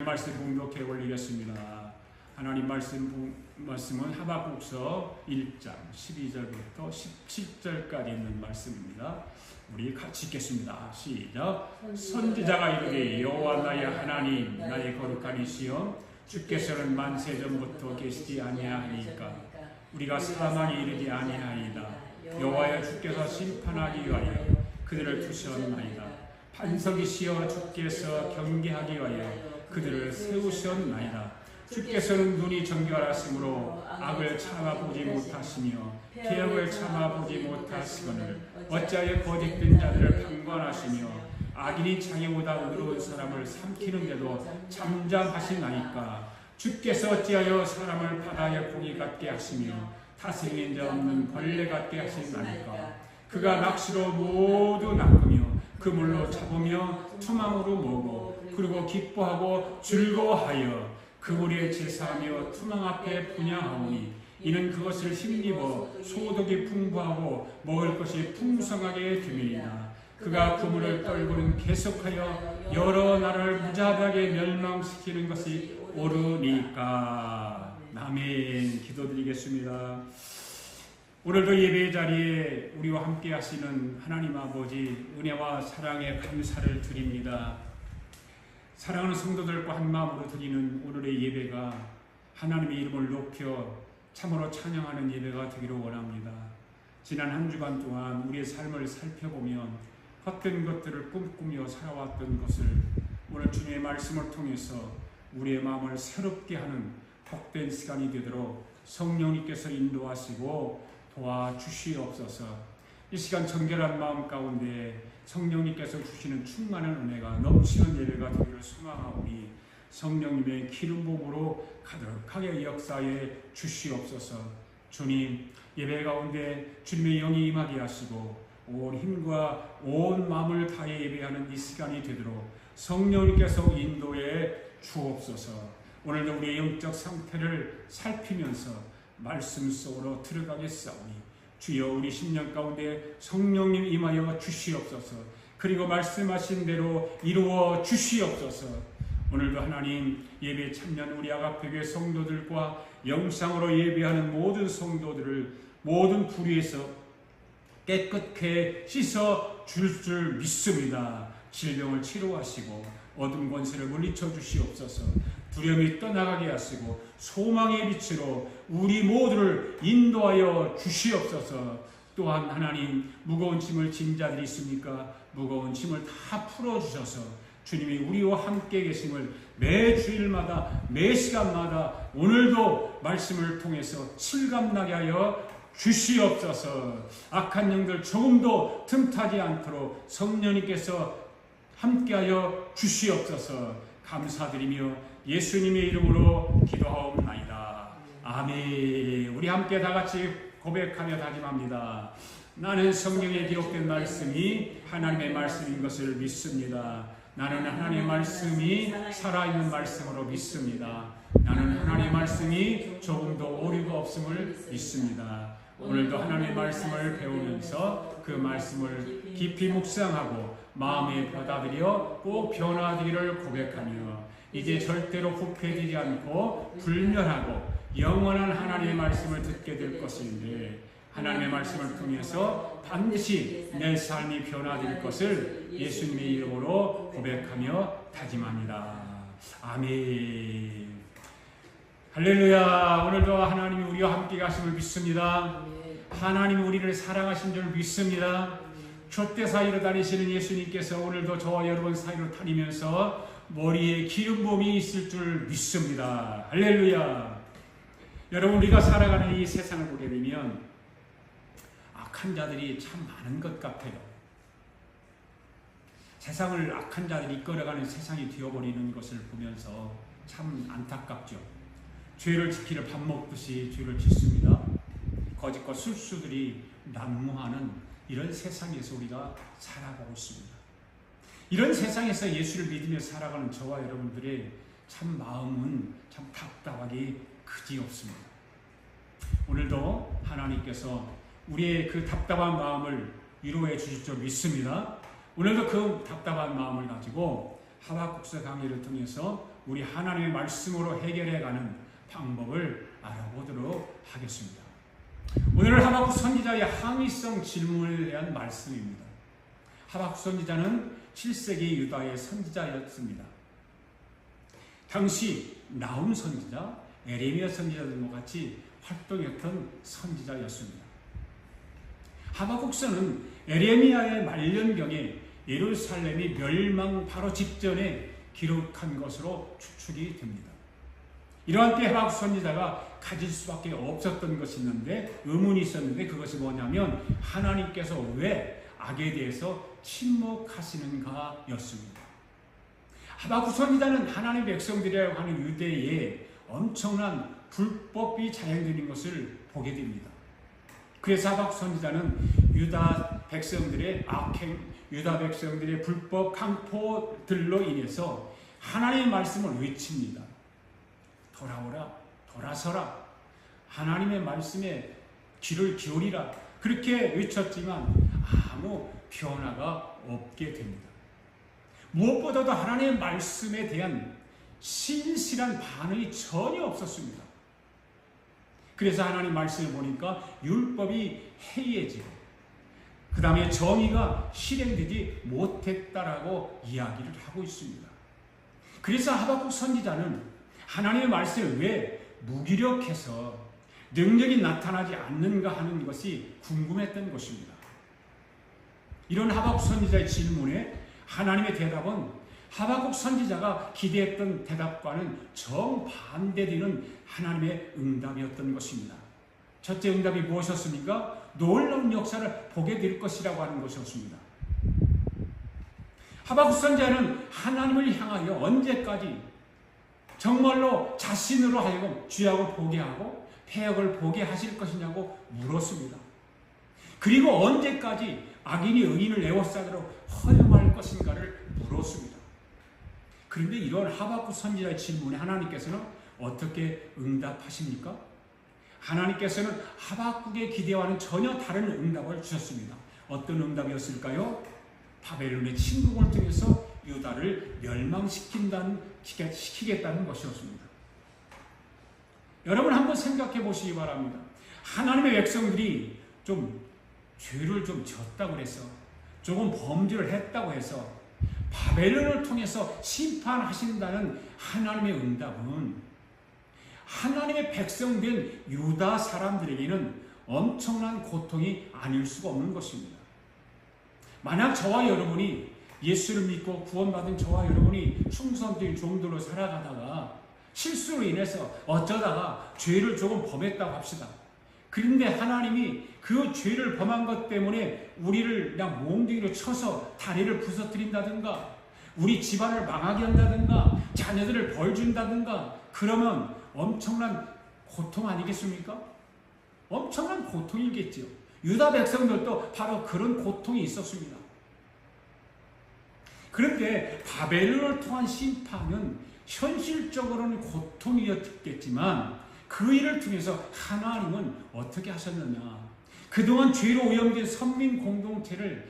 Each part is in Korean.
말씀 봉독해 올리겠습니다. 하나님 말씀은 하박국서 1장 12절부터 17절까지 있는 말씀입니다. 우리 같이 읽겠습니다. 시작. 선지자가 이르되 여호와 나의 하나님 나의 거룩한 이시여 주께서는 만세전부터 계시지 아니하니까 우리가 사망에 이르지 아니하이다. 여호와여 주께서 심판하기 위하여 그들을 두셨나이다. 반석이시여 주께서 경계하기 위하여 그들을 세우셨나이다. 주께서는 눈이 정결하심으로 악을 참아보지 못하시며 계역을 참아보지 못하시거늘 어찌하여 거짓된 자들을 판관하시며 악인이 자기보다 의로운 사람을 삼키는데도 잠잠하시나이까. 주께서 어찌하여 사람을 바다의 고기 같게 하시며 타성인 자 없는 벌레 같게 하시나이까. 그가 낚시로 모두 낚으며 그물로 잡으며 투망으로 모으고 그리고 기뻐하고 즐거워하여 그물에 제사하며 투망 앞에 분향하오니 이는 그것을 힘입어 소득이 풍부하고 먹을 것이 풍성하게 됨이니라. 그가 그물을 떨고는 계속하여 여러 나라를 무자비하게 멸망시키는 것이 옳으니까. 아멘. 기도드리겠습니다. 오늘도 예배의 자리에 우리와 함께 하시는 하나님 아버지 은혜와 사랑에 감사를 드립니다. 사랑하는 성도들과 한 마음으로 드리는 오늘의 예배가 하나님의 이름을 높여 참으로 찬양하는 예배가 되기를 원합니다. 지난 한 주간 동안 우리의 삶을 살펴보면 헛된 것들을 꿈꾸며 살아왔던 것을 오늘 주님의 말씀을 통해서 우리의 마음을 새롭게 하는 복된 시간이 되도록 성령님께서 인도하시고 도와주시옵소서. 이 시간 정결한 마음 가운데 성령님께서 주시는 충만한 은혜가 넘치는 예배가 되기를 소망하오니 성령님의 기름 부음으로 가득하게 역사해 주시옵소서. 주님, 예배 가운데 주님의 영이 임하게 하시고 온 힘과 온 마음을 다해 예배하는 이 시간이 되도록 성령님께서 인도해 주옵소서. 오늘도 우리의 영적 상태를 살피면서 말씀 속으로 들어가겠사오니 주여 우리 심령 가운데 성령님 임하여 주시옵소서. 그리고 말씀하신 대로 이루어 주시옵소서. 오늘도 하나님 예배에 참여한 우리 아가페교회 성도들과 영상으로 예배하는 모든 성도들을 모든 불의에서 깨끗게 씻어 줄 믿습니다. 질병을 치료하시고 어둠 권세를 물리쳐 주시옵소서. 두려움이 떠나가게 하시고 소망의 빛으로 우리 모두를 인도하여 주시옵소서. 또한 하나님 무거운 짐을 진 자들이 있습니까? 무거운 짐을 다 풀어주셔서 주님이 우리와 함께 계심을 매 주일마다 매 시간마다 오늘도 말씀을 통해서 실감나게 하여 주시옵소서. 악한 영들 조금도 틈타지 않도록 성령님께서 함께하여 주시옵소서. 감사드리며 예수님의 이름으로 기도하옵나이다. 아멘. 우리 함께 다 같이 고백하며 다짐합니다. 나는 성경에 기록된 말씀이 하나님의 말씀인 것을 믿습니다. 나는 하나님의 말씀이 살아있는 말씀으로 믿습니다. 나는 하나님의 말씀이 조금도 오류가 없음을 믿습니다. 오늘도 하나님의 말씀을 배우면서 그 말씀을 깊이 묵상하고 마음에 받아들여 꼭 변화되기를 고백하며 이제 절대로 후회되지 않고 불멸하고 영원한 하나님의 말씀을 듣게 될 것인데 하나님의 말씀을 통해서 반드시 내 삶이 변화될 것을 예수님의 이름으로 고백하며 다짐합니다. 아멘. 할렐루야. 오늘도 하나님이 우리와 함께 가심을 믿습니다. 하나님이 우리를 사랑하신 줄 믿습니다. 촛대 사이로 다니시는 예수님께서 오늘도 저와 여러분 사이로 다니면서 머리에 기름 부음이 있을 줄 믿습니다. 할렐루야. 여러분, 우리가 살아가는 이 세상을 보게 되면 악한 자들이 참 많은 것 같아요. 세상을 악한 자들이 이끌어가는 세상이 되어버리는 것을 보면서 참 안타깝죠. 죄를 지키려 밥 먹듯이 죄를 짓습니다. 거짓과 술수들이 난무하는 이런 세상에서 우리가 살아가고 있습니다. 이런 세상에서 예수를 믿으며 살아가는 저와 여러분들의 참 마음은 참 답답하기 그지없습니다. 오늘도 하나님께서 우리의 그 답답한 마음을 위로해 주실 줄 믿습니다. 오늘도 그 답답한 마음을 가지고 하박국서 강의를 통해서 우리 하나님의 말씀으로 해결해가는 방법을 알아보도록 하겠습니다. 오늘은 하박국 선지자의 항의성 질문에 대한 말씀입니다. 하박국 선지자는 7세기 유다의 선지자였습니다. 당시 나훔 선지자, 에레미야 선지자 등과 같이 활동했던 선지자였습니다. 하박국서는 에레미야의 말년경에 예루살렘이 멸망 바로 직전에 기록한 것으로 추측이 됩니다. 이러한 때 하박국 선지자가 가질 수밖에 없었던 것이 있는데, 의문이 있었는데, 그것이 뭐냐면 하나님께서 왜 악에 대해서 침묵하시는가 였습니다. 하박국 선지자는 하나님 백성들이라고 하는 유대에 엄청난 불법이 자행되는 것을 보게 됩니다. 그래서 하박국 선지자는 유다 백성들의 악행, 유다 백성들의 불법 강포들로 인해서 하나님의 말씀을 외칩니다. 돌아오라, 돌아서라, 하나님의 말씀에 귀를 기울이라, 그렇게 외쳤지만 아무 변화가 없게 됩니다. 무엇보다도 하나님의 말씀에 대한 신실한 반응이 전혀 없었습니다. 그래서 하나님 말씀을 보니까 율법이 해이해지고 그 다음에 정의가 실행되지 못했다라고 이야기를 하고 있습니다. 그래서 하박국 선지자는 하나님의 말씀을 왜 무기력해서 능력이 나타나지 않는가 하는 것이 궁금했던 것입니다. 이런 하박국 선지자의 질문에 하나님의 대답은 하박국 선지자가 기대했던 대답과는 정반대되는 하나님의 응답이었던 것입니다. 첫째 응답이 무엇이었습니까? 놀라운 역사를 보게 될 것이라고 하는 것이었습니다. 하박국 선지자는 하나님을 향하여 언제까지 정말로 자신으로 하여금 죄악을 보게 하고 폐역을 보게 하실 것이냐고 물었습니다. 그리고 언제까지 악인이 의인을 에워싸기로 허용할 것인가를 물었습니다. 그런데 이런 하박국 선지자의 질문에 하나님께서는 어떻게 응답하십니까? 하나님께서는 하박국의 기대와는 전혀 다른 응답을 주셨습니다. 어떤 응답이었을까요? 바벨론의 침공을 통해서 유다를 멸망시키겠다는 것이었습니다. 여러분 한번 생각해 보시기 바랍니다. 하나님의 백성들이 좀 죄를 좀 졌다고 해서 조금 범죄를 했다고 해서 바벨론을 통해서 심판하신다는 하나님의 응답은 하나님의 백성된 유다 사람들에게는 엄청난 고통이 아닐 수가 없는 것입니다. 만약 저와 여러분이 예수를 믿고 구원받은 저와 여러분이 충성된 종들로 살아가다가 실수로 인해서 어쩌다가 죄를 조금 범했다고 합시다. 그런데 하나님이 그 죄를 범한 것 때문에 우리를 그냥 몽둥이로 쳐서 다리를 부서뜨린다든가 우리 집안을 망하게 한다든가 자녀들을 벌 준다든가 그러면 엄청난 고통 아니겠습니까? 엄청난 고통이겠죠. 유다 백성들도 바로 그런 고통이 있었습니다. 그런데 바벨론을 통한 심판은 현실적으로는 고통이었겠지만 그 일을 통해서 하나님은 어떻게 하셨느냐. 그동안 죄로 오염된 선민 공동체를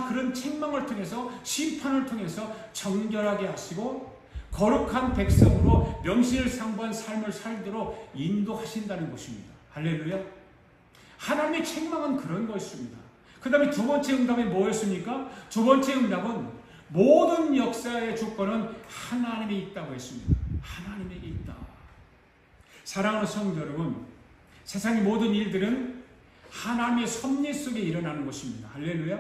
그런 책망을 통해서 심판을 통해서 정결하게 하시고 거룩한 백성으로 명실상부한 삶을 살도록 인도하신다는 것입니다. 할렐루야. 하나님의 책망은 그런 것입니다. 그 다음에 두 번째 응답이 뭐였습니까? 두 번째 응답은 모든 역사의 주권은 하나님에 있다고 했습니다. 하나님에게 있다. 사랑하는 성도 여러분, 세상의 모든 일들은 하나님의 섭리 속에 일어나는 것입니다. 할렐루야.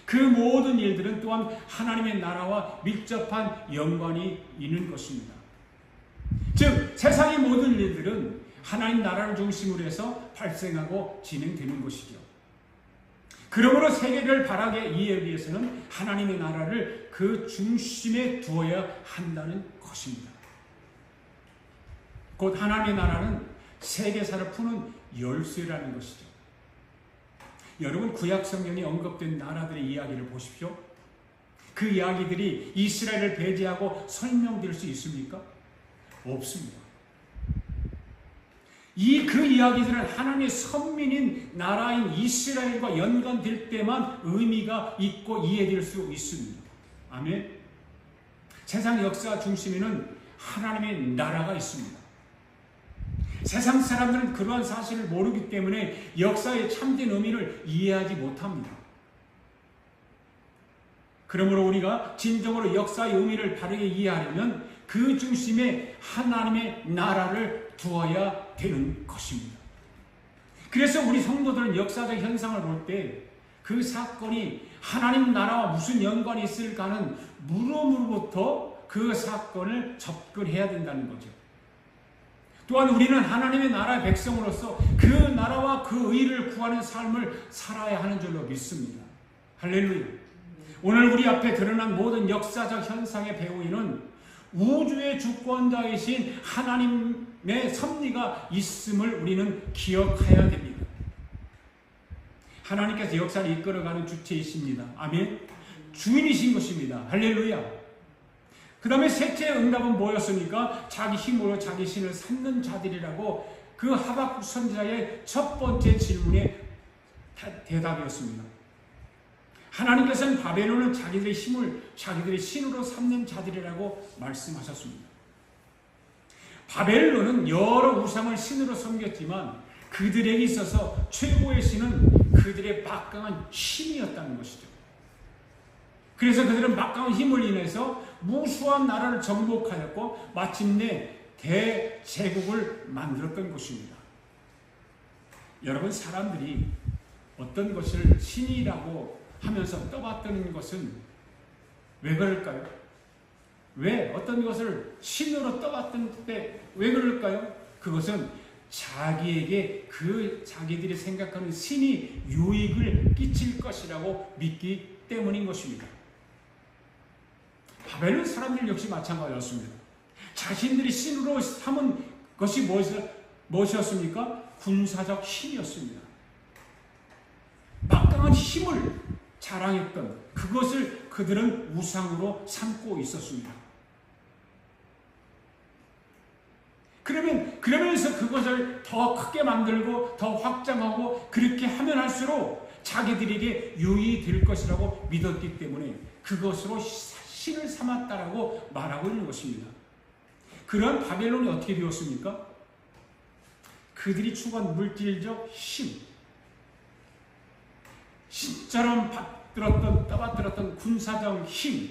그 모든 일들은 또한 하나님의 나라와 밀접한 연관이 있는 것입니다. 즉 세상의 모든 일들은 하나님 나라를 중심으로 해서 발생하고 진행되는 것이죠. 그러므로 세계를 바라게 이해하기 위해서는 하나님의 나라를 그 중심에 두어야 한다는 것입니다. 곧 하나님의 나라는 세계사를 푸는 열쇠라는 것이죠. 여러분 구약 성경에 언급된 나라들의 이야기를 보십시오. 그 이야기들이 이스라엘을 배제하고 설명될 수 있습니까? 없습니다. 그 이야기들은 하나님의 선민인 나라인 이스라엘과 연관될 때만 의미가 있고 이해될 수 있습니다. 아멘. 세상 역사 중심에는 하나님의 나라가 있습니다. 세상 사람들은 그러한 사실을 모르기 때문에 역사의 참된 의미를 이해하지 못합니다. 그러므로 우리가 진정으로 역사의 의미를 바르게 이해하려면 그 중심에 하나님의 나라를 두어야 되는 것입니다. 그래서 우리 성도들은 역사적 현상을 볼 때 그 사건이 하나님 나라와 무슨 연관이 있을까 하는 물음으로부터 그 사건을 접근해야 된다는 거죠. 또한 우리는 하나님의 나라의 백성으로서 그 나라와 그 의를 구하는 삶을 살아야 하는 줄로 믿습니다. 할렐루야. 오늘 우리 앞에 드러난 모든 역사적 현상의 배후에는 우주의 주권자이신 하나님의 섭리가 있음을 우리는 기억해야 됩니다. 하나님께서 역사를 이끌어가는 주체이십니다. 아멘. 주인이신 것입니다. 할렐루야. 그 다음에 셋째 응답은 뭐였습니까? 자기 힘으로 자기 신을 삼는 자들이라고 그 하박국 선지자의 첫 번째 질문의 대답이었습니다. 하나님께서는 바벨론은 자기들의 힘을 자기들의 신으로 삼는 자들이라고 말씀하셨습니다. 바벨론은 여러 우상을 신으로 섬겼지만 그들에게 있어서 최고의 신은 그들의 막강한 힘이었다는 것이죠. 그래서 그들은 막강한 힘을 인해서 무수한 나라를 정복하였고 마침내 대제국을 만들었던 것입니다. 여러분, 사람들이 어떤 것을 신이라고 하면서 떠받드는 것은 왜 그럴까요? 왜 어떤 것을 신으로 떠받들 때 왜 그럴까요? 그것은 자기에게 자기들이 생각하는 신이 유익을 끼칠 것이라고 믿기 때문인 것입니다. 바벨론 사람들 역시 마찬가지였습니다. 자신들이 신으로 삼은 것이 무엇이었습니까? 군사적 힘이었습니다. 막강한 힘을 자랑했던 그것을 그들은 우상으로 삼고 있었습니다. 그러면서 그것을 더 크게 만들고 더 확장하고 그렇게 하면 할수록 자기들에게 유익이 될 것이라고 믿었기 때문에 그것으로 신을 삼았다라고 말하고 있는 것입니다. 그런 바벨론이 어떻게 되었습니까? 그들이 추구한 물질적 힘, 신처럼 떠받들었던 군사적 힘,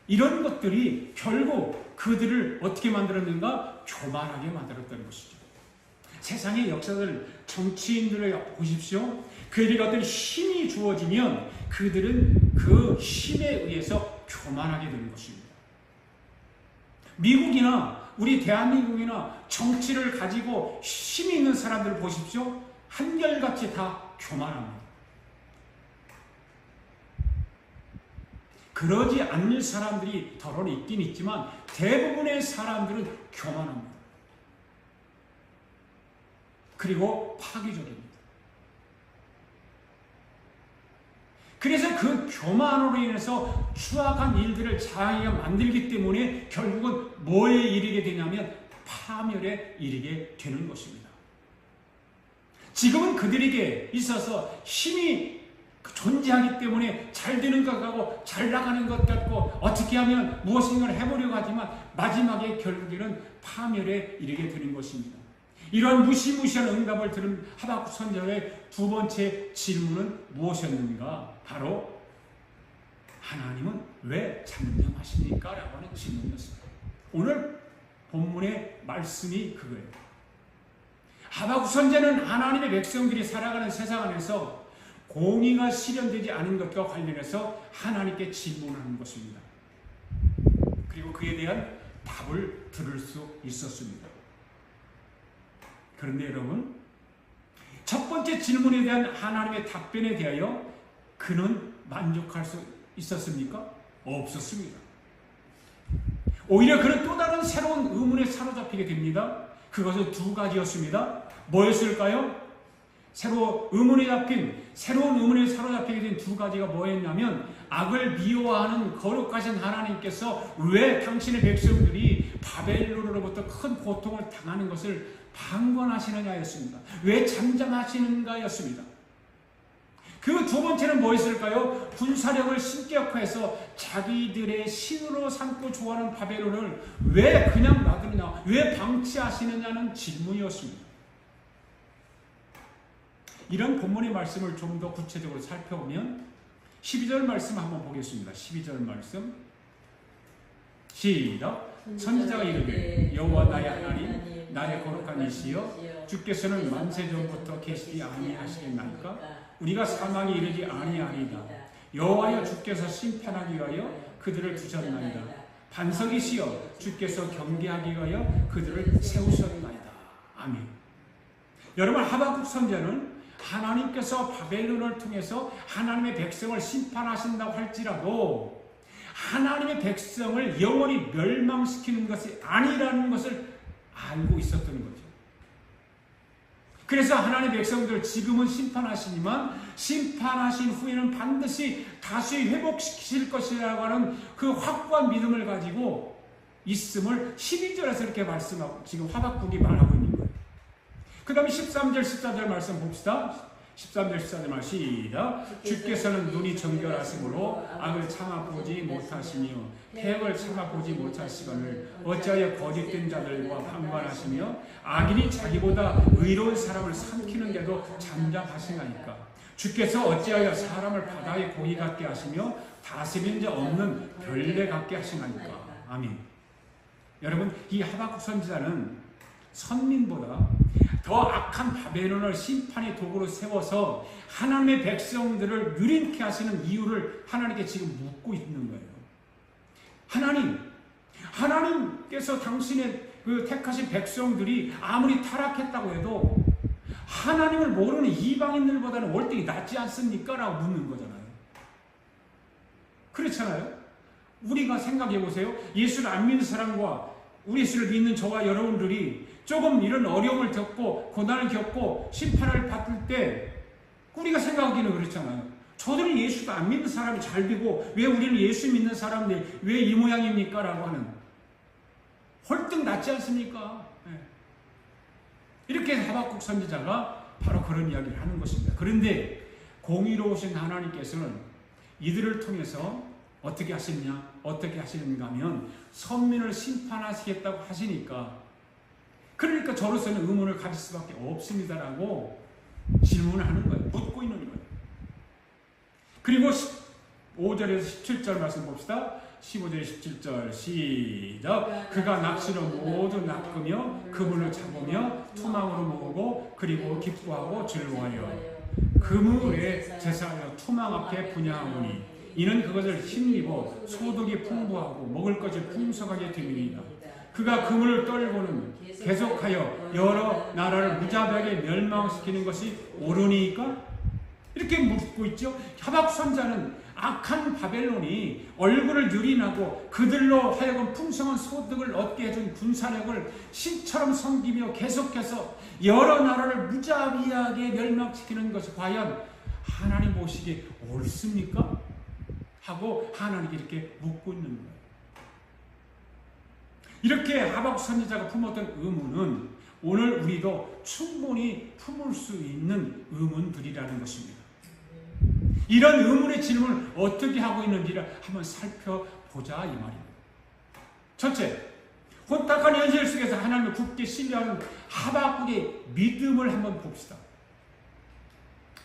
이런 것들이 결국 그들을 어떻게 만들었는가? 교만하게 만들었다는 것이죠. 세상의 역사들, 정치인들을 보십시오. 그들에게 어떤 힘이 주어지면 그들은 그 힘에 의해서 교만하게 되는 것입니다. 미국이나 우리 대한민국이나 정치를 가지고 힘이 있는 사람들을 보십시오. 한결같이 다 교만합니다. 그러지 않는 사람들이 더러 있긴 있지만 대부분의 사람들은 교만합니다. 그리고 파괴적입니다. 그래서 그 교만으로 인해서 추악한 일들을 자기가 만들기 때문에 결국은 뭐에 이르게 되냐면 파멸에 이르게 되는 것입니다. 지금은 그들에게 있어서 힘이 존재하기 때문에 잘 되는 것 같고 잘 나가는 것 같고 어떻게 하면 무엇인가를 해보려고 하지만 마지막에 결국에는 파멸에 이르게 되는 것입니다. 이런 무시무시한 응답을 들은 하박국 선지자의 두 번째 질문은 무엇이었는가? 바로 하나님은 왜 잠잠하십니까? 라고 하는 질문이었습니다. 오늘 본문의 말씀이 그거예요. 하박국 선지자는 하나님의 백성들이 살아가는 세상 안에서 공의가 실현되지 않은 것과 관련해서 하나님께 질문하는 것입니다. 그리고 그에 대한 답을 들을 수 있었습니다. 그런데 여러분, 첫 번째 질문에 대한 하나님의 답변에 대하여 그는 만족할 수 있었습니까? 없었습니다. 오히려 그는 또 다른 새로운 의문에 사로잡히게 됩니다. 그것은 두 가지였습니다. 뭐였을까요? 새로운 의문에 사로잡히게 된 두 가지가 뭐였냐면 악을 미워하는 거룩하신 하나님께서 왜 당신의 백성들이 바벨론으로부터 큰 고통을 당하는 것을 방관하시느냐였습니다. 왜 잠잠하시는가였습니다. 그 두 번째는 뭐였을까요? 군사력을 신격화해서 자기들의 신으로 삼고 좋아하는 바벨론을 왜 그냥 놔두느냐, 왜 방치하시느냐는 질문이었습니다. 이런 본문의 말씀을 좀 더 구체적으로 살펴보면 12절 말씀 한번 보겠습니다. 12절 말씀 시작. 선지자가 이르되 여호와 나의 하나님 나의 거룩한 이시여 주께서는 만세전부터 계시지 아니하시겠나이까? 우리가 사망에 이르지 아니하리이다. 여호와여 주께서 심판하기 위하여 그들을 두셨나이다. 반석이시여 주께서 경계하기 위하여 그들을 세우셨나이다. 아멘. 여러분, 하박국 선지자는 하나님께서 바벨론을 통해서 하나님의 백성을 심판하신다고 할지라도 하나님의 백성을 영원히 멸망시키는 것이 아니라는 것을 알고 있었던 거죠. 그래서 하나님의 백성들을 지금은 심판하시지만 심판하신 후에는 반드시 다시 회복시키실 것이라고 하는 그 확고한 믿음을 가지고 있음을 12절에서 이렇게 말씀하고 지금 하박국이 말하고 있는 거예요. 그 다음에 13절 14절 말씀 봅시다. 13절 14절 말씀 시작. 주께서는 눈이 정결하심으로 악을 참아보지 못하시며 해악을 참아보지 못하시거늘 어찌하여 거짓된 자들과 판관하시며 악인이 자기보다 의로운 사람을 삼키는데도 잠잠하시나이까? 주께서 어찌하여 사람을 바다의 고기 같게 하시며 다스리는 자 없는 별내 같게 하시나이까? 아멘. 여러분, 이 하박국 선지자는 선민보다 더 악한 바벨론을 심판의 도구로 세워서 하나님의 백성들을 유린케 하시는 이유를 하나님께 지금 묻고 있는 거예요. 하나님께서 당신의 그 택하신 백성들이 아무리 타락했다고 해도 하나님을 모르는 이방인들보다는 월등히 낫지 않습니까? 라고 묻는 거잖아요. 그렇잖아요. 우리가 생각해 보세요. 예수를 안 믿는 사람과 우리 예수를 믿는 저와 여러분들이 조금 이런 어려움을 겪고 고난을 겪고 심판을 받을 때 우리가 생각하기는 그렇잖아요. 저들은 예수도 안 믿는 사람이 잘 되고 왜 우리는 예수 믿는 사람인데 왜 이 모양입니까? 라고 하는 헐떡 낫지 않습니까? 네. 이렇게 하박국 선지자가 바로 그런 이야기를 하는 것입니다. 그런데 공의로우신 하나님께서는 이들을 통해서 어떻게 하시느냐? 어떻게 하시는가 하면 선민을 심판하시겠다고 하시니까 그러니까 저로서는 의문을 가질 수밖에 없습니다라고 질문을 하는 거예요. 묻고 있는 거예요. 그리고 5절에서 17절 말씀 봅시다. 15절 17절 시작. 그가 낚시로 모두 낚으며 그물을 잡으며 투망으로 모으고 그리고 기뻐하고 즐거워하여 그물에 제사하여 투망 앞에 분양하오니 이는 그것을 힘입어 소득이 풍부하고 먹을 것이 풍성하게 되리이다. 그가 그물을 떨고는 계속하여 여러 나라를 무자비하게 멸망시키는 것이 옳으니까? 이렇게 묻고 있죠. 하박국 선지자는 악한 바벨론이 얼굴을 유린하고 그들로 하여금 풍성한 소득을 얻게 해준 군사력을 신처럼 섬기며 계속해서 여러 나라를 무자비하게 멸망시키는 것이 과연 하나님 보시기에 옳습니까? 하고 하나님께 이렇게 묻고 있는 거예요. 이렇게 하박국 선지자가 품었던 의문은 오늘 우리도 충분히 품을 수 있는 의문들이라는 것입니다. 이런 의문의 질문을 어떻게 하고 있는지를 한번 살펴보자 이 말입니다. 첫째, 혼탁한 현실 속에서 하나님을 굳게 신뢰하는 하박국의 믿음을 한번 봅시다.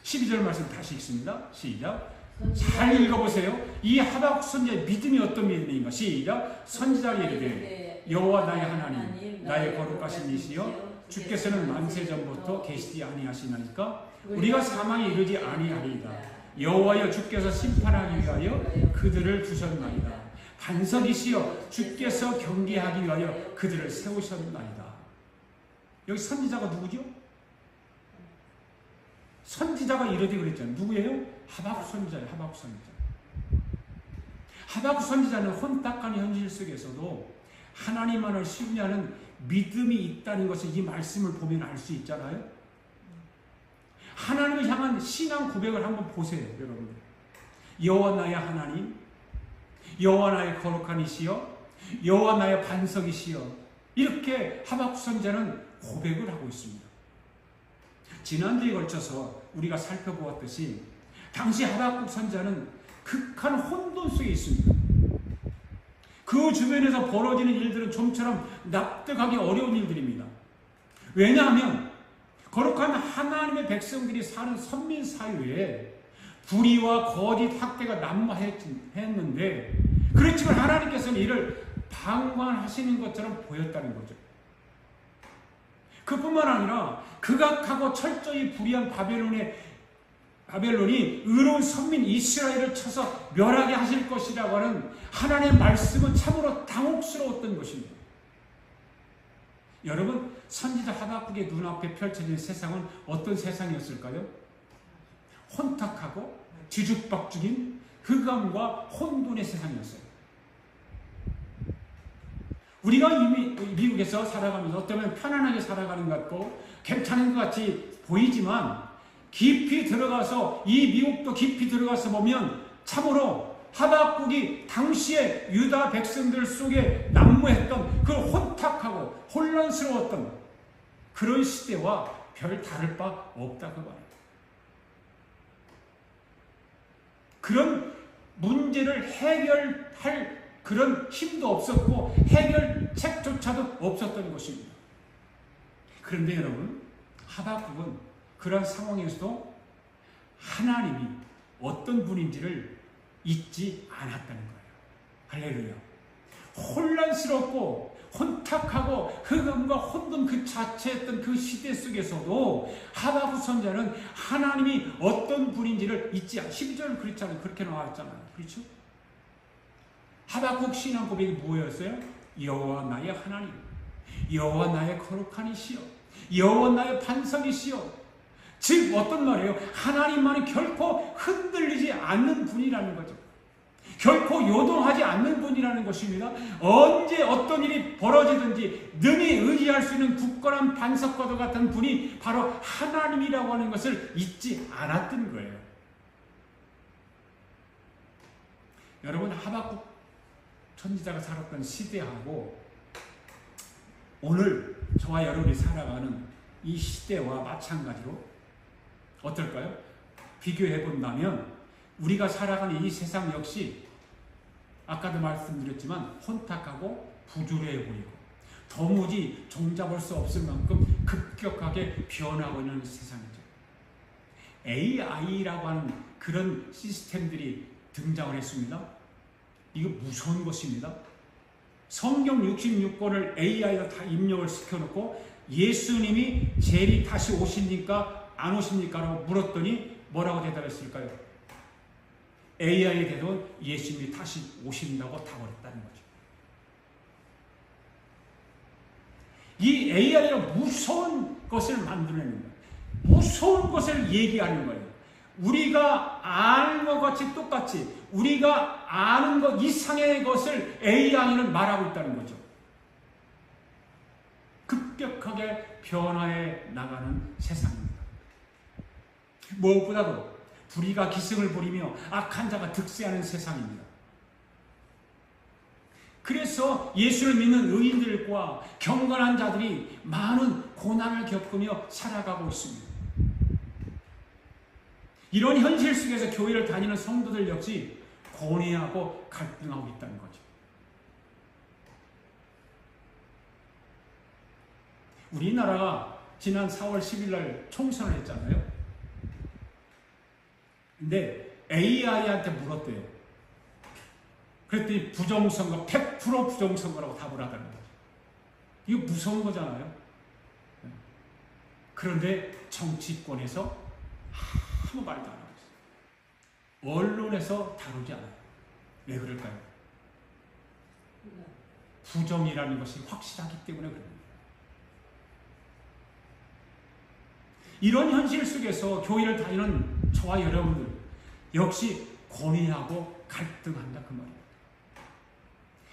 12절 말씀 다시 읽습니다. 시작. 잘 읽어보세요. 이 하박국 선지자의 믿음이 어떤 믿음인가? 시작. 선지자가 이르되 여호와 나의 하나님 나의 거룩하신 이시여 주께서는 만세전부터 계시지 아니하시나이까? 우리가 사망에 이르지 아니하리이다. 여호와여 주께서 심판하기 위하여 그들을 두셨나이다. 반석이시여 주께서 경계하기 위하여 그들을 세우셨나이다. 여기 선지자가 누구죠? 선지자가 이르되 그랬잖아요. 누구예요? 하박국 선지자예요. 하박국 선지자. 하박국 선지자는 혼탁한 현실 속에서도 하나님만을 신뢰하는 믿음이 있다는 것을 이 말씀을 보면 알 수 있잖아요. 하나님을 향한 신앙 고백을 한번 보세요, 여러분들. 여호와 나의 하나님, 여호와 나의 거룩한 이시여, 여호와 나의 반석이시여, 이렇게 하박국 선지자는 고백을 하고 있습니다. 지난주에 걸쳐서 우리가 살펴보았듯이 당시 하박국 선지자는 극한 혼돈 속에 있습니다. 그 주변에서 벌어지는 일들은 좀처럼 납득하기 어려운 일들입니다. 왜냐하면 거룩한 하나님의 백성들이 사는 선민 사회에 불의와 거짓 학대가 난무했는데, 그렇지만 하나님께서는 이를 방관하시는 것처럼 보였다는 거죠. 그뿐만 아니라 극악하고 철저히 불의한 바벨론이 의로운 선민 이스라엘을 쳐서 멸하게 하실 것이라고 하는 하나님의 말씀은 참으로 당혹스러웠던 것입니다. 여러분, 선지자 하박국의 눈앞에 펼쳐진 세상은 어떤 세상이었을까요? 혼탁하고 뒤죽박죽인 흑암과 혼돈의 세상이었어요. 우리가 이미 미국에서 살아가면서 어쩌면 편안하게 살아가는 것 같고 괜찮은 것 같이 보이지만, 깊이 들어가서, 이 미국도 깊이 들어가서 보면 참으로 하박국이 당시에 유다 백성들 속에 난무했던 그 혼탁하고 혼란스러웠던 그런 시대와 별 다를 바 없다 그 말이에요. 그런 문제를 해결할 그런 힘도 없었고 해결책조차도 없었던 것입니다. 그런데 여러분, 하박국은 그런 상황에서도 하나님이 어떤 분인지를 잊지 않았다는 거예요. 할렐루야. 혼란스럽고 혼탁하고 흑암과 혼돈 그 자체였던 그 시대 속에서도 하박국 선지자는 하나님이 어떤 분인지를 잊지 않고, 12절 그렇잖아요. 그렇게 나왔잖아요. 그렇죠? 하박국 신앙 고백이 뭐였어요? 여호와 나의 하나님, 여호와 나의 거룩한 이시여, 여호와 나의 반석이시여. 즉 어떤 말이에요? 하나님만은 결코 흔들리지 않는 분이라는 거죠. 결코 요동하지 않는 분이라는 것입니다. 언제 어떤 일이 벌어지든지 능히 의지할 수 있는 굳건한 반석과도 같은 분이 바로 하나님이라고 하는 것을 잊지 않았던 거예요. 여러분, 하박국 선지자가 살았던 시대하고 오늘 저와 여러분이 살아가는 이 시대와 마찬가지로 어떨까요? 비교해 본다면 우리가 살아가는 이 세상 역시 아까도 말씀드렸지만 혼탁하고 부조리해 보이고 도무지 종잡을 수 없을 만큼 급격하게 변하고 있는 세상이죠. AI라고 하는 그런 시스템들이 등장을 했습니다. 이거 무서운 것입니다. 성경 66권을 AI가 다 입력을 시켜놓고 예수님이 재리 다시 오십니까? 안 오십니까? 라고 물었더니 뭐라고 대답했을까요? AI에 대해서 예수님이 다시 오신다고 답을했다는 거죠. 이 AI가 무서운 것을 만들어내는 거예요. 무서운 것을 얘기하는 거예요. 우리가 아는 것 같이 똑같이 우리가 아는 것 이상의 것을 AI는 말하고 있다는 거죠. 급격하게 변화해 나가는 세상입니다. 무엇보다도 불의가 기승을 부리며 악한 자가 득세하는 세상입니다. 그래서 예수를 믿는 의인들과 경건한 자들이 많은 고난을 겪으며 살아가고 있습니다. 이런 현실 속에서 교회를 다니는 성도들 역시 고뇌하고 갈등하고 있다는 거죠. 우리나라가 지난 4월 10일 날 총선을 했잖아요. 근데 AI한테 물었대요. 그랬더니 부정선거, 100% 부정선거라고 답을 하다는 거죠. 이거 무서운 거잖아요. 그런데 정치권에서 아무 말도 안 하고 있어요. 언론에서 다루지 않아요. 왜 그럴까요? 부정이라는 것이 확실하기 때문에 그럽니다. 이런 현실 속에서 교회를 다니는 저와 여러분들 역시 고뇌하고 갈등한다 그 말입니다.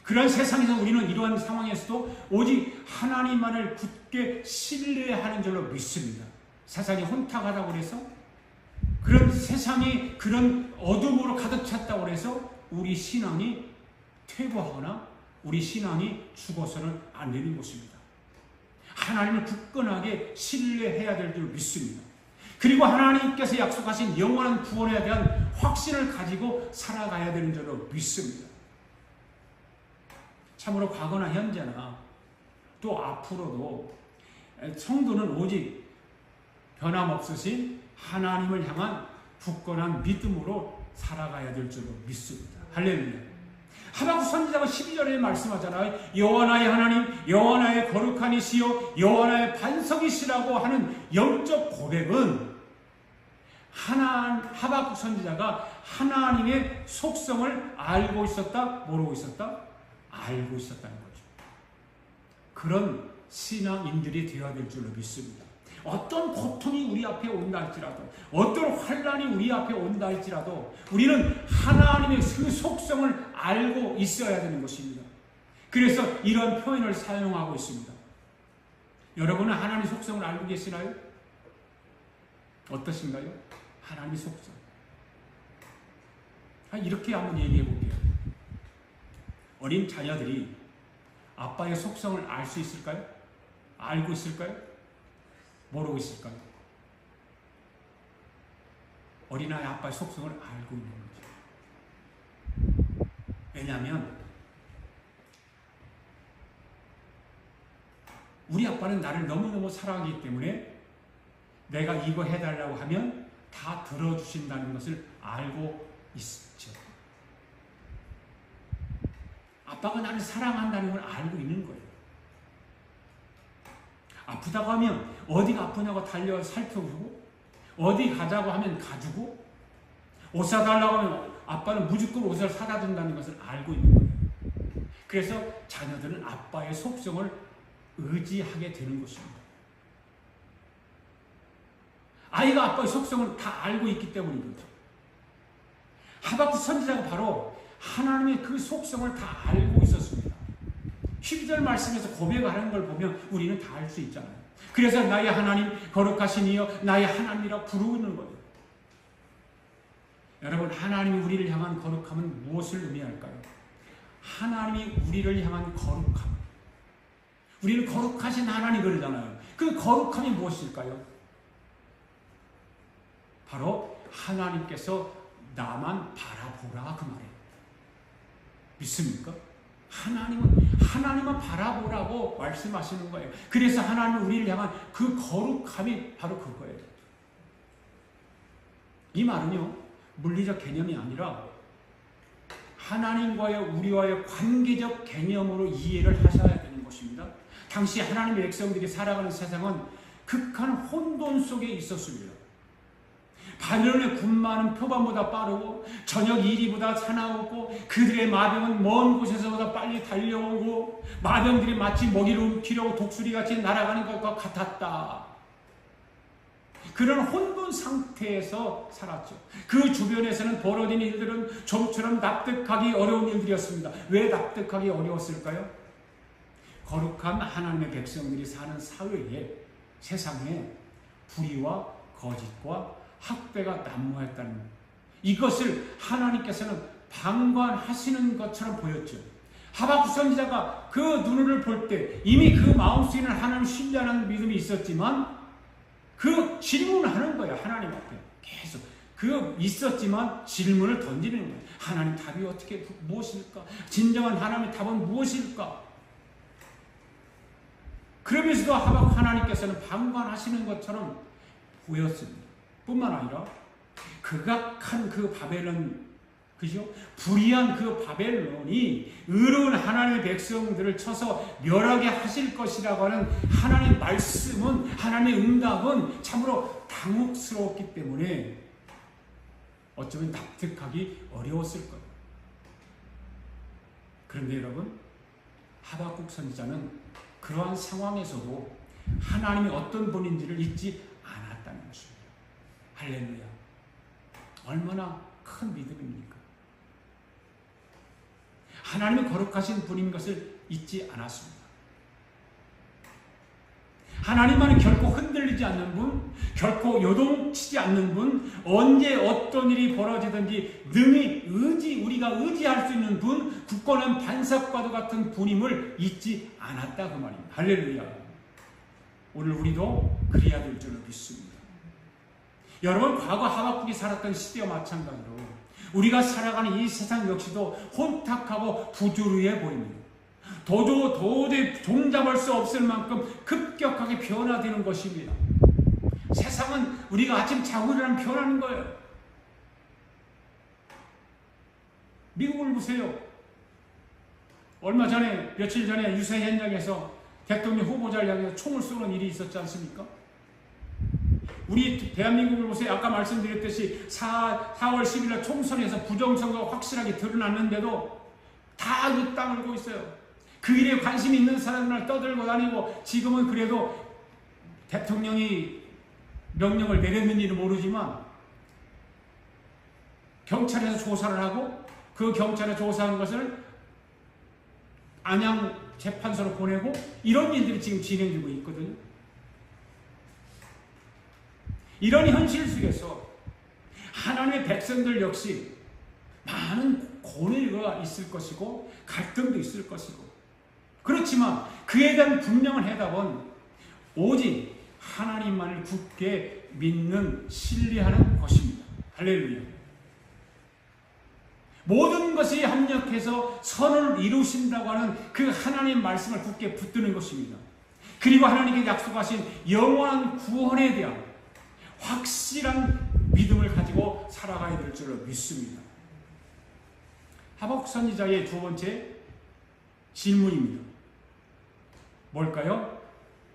그런 세상에서 우리는 이러한 상황에서도 오직 하나님만을 굳게 신뢰하는 줄로 믿습니다. 세상이 혼탁하다고 해서 그런 세상이 그런 어둠으로 가득 찼다고 해서 우리 신앙이 퇴보하거나 우리 신앙이 죽어서는 안 되는 것입니다. 하나님을 굳건하게 신뢰해야 될 줄 믿습니다. 그리고 하나님께서 약속하신 영원한 구원에 대한 확신을 가지고 살아가야 되는 줄로 믿습니다. 참으로 과거나 현재나 또 앞으로도 성도는 오직 변함없으신 하나님을 향한 굳건한 믿음으로 살아가야 될 줄로 믿습니다. 할렐루야. 하박국 선지자가 12절에 말씀하잖아요. 여호와 나의 하나님, 여호와 나의 거룩한 이시여, 여호와 나의 반석이시라고 하는 영적 고백은 하박국 선지자가 하나님의 속성을 알고 있었다? 모르고 있었다? 알고 있었다는 거죠. 그런 신앙인들이 되어야 될 줄로 믿습니다. 어떤 고통이 우리 앞에 온다 할지라도, 어떤 환난이 우리 앞에 온다 할지라도 우리는 하나님의 그 속성을 알고 있어야 되는 것입니다. 그래서 이런 표현을 사용하고 있습니다. 여러분은 하나님의 속성을 알고 계시나요? 어떠신가요? 하나님의 속성. 이렇게 한번 얘기해 볼게요. 어린 자녀들이 아빠의 속성을 알 수 있을까요? 알고 있을까요? 모르고 있을까요? 어린아이 아빠의 속성을 알고 있는 거죠. 왜냐하면 우리 아빠는 나를 너무너무 사랑하기 때문에 내가 이거 해달라고 하면 다 들어주신다는 것을 알고 있죠. 아빠가 나를 사랑한다는 걸 알고 있는 거예요. 아프다고 하면 어디가 아프냐고 달려 살펴보고, 어디 가자고 하면 가주고, 옷 사달라고 하면 아빠는 무조건 옷을 사다 준다는 것을 알고 있는 거예요. 그래서 자녀들은 아빠의 속성을 의지하게 되는 것입니다. 아이가 아빠의 속성을 다 알고 있기 때문이거든요. 하박국 선지자가 바로 하나님의 그 속성을 다 알고 있었습니다. 12절 말씀에서 고백하는 걸 보면 우리는 다 알 수 있잖아요. 그래서 나의 하나님 거룩하신 이여 나의 하나님이라 부르는 거예요. 여러분, 하나님이 우리를 향한 거룩함은 무엇을 의미할까요? 하나님이 우리를 향한 거룩함. 우리는 거룩하신 하나님 그러잖아요. 그 거룩함이 무엇일까요? 바로 하나님께서 나만 바라보라 그 말이에요. 믿습니까? 하나님은 바라보라고 말씀하시는 거예요. 그래서 하나님은 우리를 향한 그 거룩함이 바로 그거예요. 이 말은요, 물리적 개념이 아니라 하나님과의 우리와의 관계적 개념으로 이해를 하셔야 되는 것입니다. 당시 하나님의 백성들이 살아가는 세상은 극한 혼돈 속에 있었습니다. 바벨론의 군마는 표범보다 빠르고 저녁 이리보다 사나웠고 그들의 마병은 먼 곳에서보다 빨리 달려오고 마병들이 마치 먹이를 움키려고 독수리같이 날아가는 것과 같았다. 그런 혼돈 상태에서 살았죠. 그 주변에서는 벌어진 일들은 좀처럼 납득하기 어려운 일들이었습니다. 왜 납득하기 어려웠을까요? 거룩한 하나님의 백성들이 사는 사회에, 세상에 불의와 거짓과 학대가 난무했다는 것. 이것을 하나님께서는 방관하시는 것처럼 보였죠. 하박국 선지자가 그 눈을 볼 때 이미 그 마음속에는 하나님 신뢰하는 믿음이 있었지만 그 질문을 하는 거예요. 하나님 앞에 계속 그 있었지만 질문을 던지는 거예요. 하나님 답이 어떻게 무엇일까? 진정한 하나님의 답은 무엇일까? 그러면서도 하박국 하나님께서는 방관하시는 것처럼 보였습니다. 뿐만 아니라 극악한 그 바벨론, 그죠? 불의한 그 바벨론이 의로운 하나님의 백성들을 쳐서 멸하게 하실 것이라고 하는 하나님의 말씀은, 하나님의 응답은 참으로 당혹스러웠기 때문에 어쩌면 납득하기 어려웠을 거예요. 그런데 여러분, 하박국 선지자는 그러한 상황에서도 하나님이 어떤 분인지를 잊지 않았다는 것입니다. 할렐루야. 얼마나 큰 믿음입니까? 하나님이 거룩하신 분인 것을 잊지 않았습니다. 하나님만은 결코 흔들리지 않는 분, 결코 요동치지 않는 분, 언제 어떤 일이 벌어지든지 능히 우리가 의지할 수 있는 분, 굳건한 반석과도 같은 분임을 잊지 않았다 그 말입니다. 할렐루야. 오늘 우리도 그래야 될 줄로 믿습니다. 여러분, 과거 하박국이 살았던 시대와 마찬가지로 우리가 살아가는 이 세상 역시도 혼탁하고 부조리해 보입니다. 도저히 종잡을 수 없을 만큼 급격하게 변화되는 것입니다. 세상은 우리가 아침 자고 일어나면 변하는 거예요. 미국을 보세요. 며칠 전에 유세 현장에서 대통령 후보자를 향해서 총을 쏘는 일이 있었지 않습니까? 우리 대한민국을 보세요. 아까 말씀드렸듯이 4월 10일 총선에서 부정선거가 확실하게 드러났는데도 다 이 땅을 고 있어요. 그 일에 관심 있는 사람을 떠들고 다니고, 지금은 그래도 대통령이 명령을 내렸는지는 모르지만 경찰에서 조사를 하고 그 경찰에 조사한 것을 안양 재판소로 보내고, 이런 일들이 지금 진행되고 있거든요. 이런 현실 속에서 하나님의 백성들 역시 많은 고뇌가 있을 것이고 갈등도 있을 것이고, 그렇지만 그에 대한 분명한 해답은 오직 하나님만을 굳게 믿는, 신뢰하는 것입니다. 할렐루야. 모든 것이 합력해서 선을 이루신다고 하는 그 하나님 말씀을 굳게 붙드는 것입니다. 그리고 하나님께 약속하신 영원한 구원에 대한 확실한 믿음을 가지고 살아가야 될 줄로 믿습니다. 하박국 선지자의 두 번째 질문입니다. 뭘까요?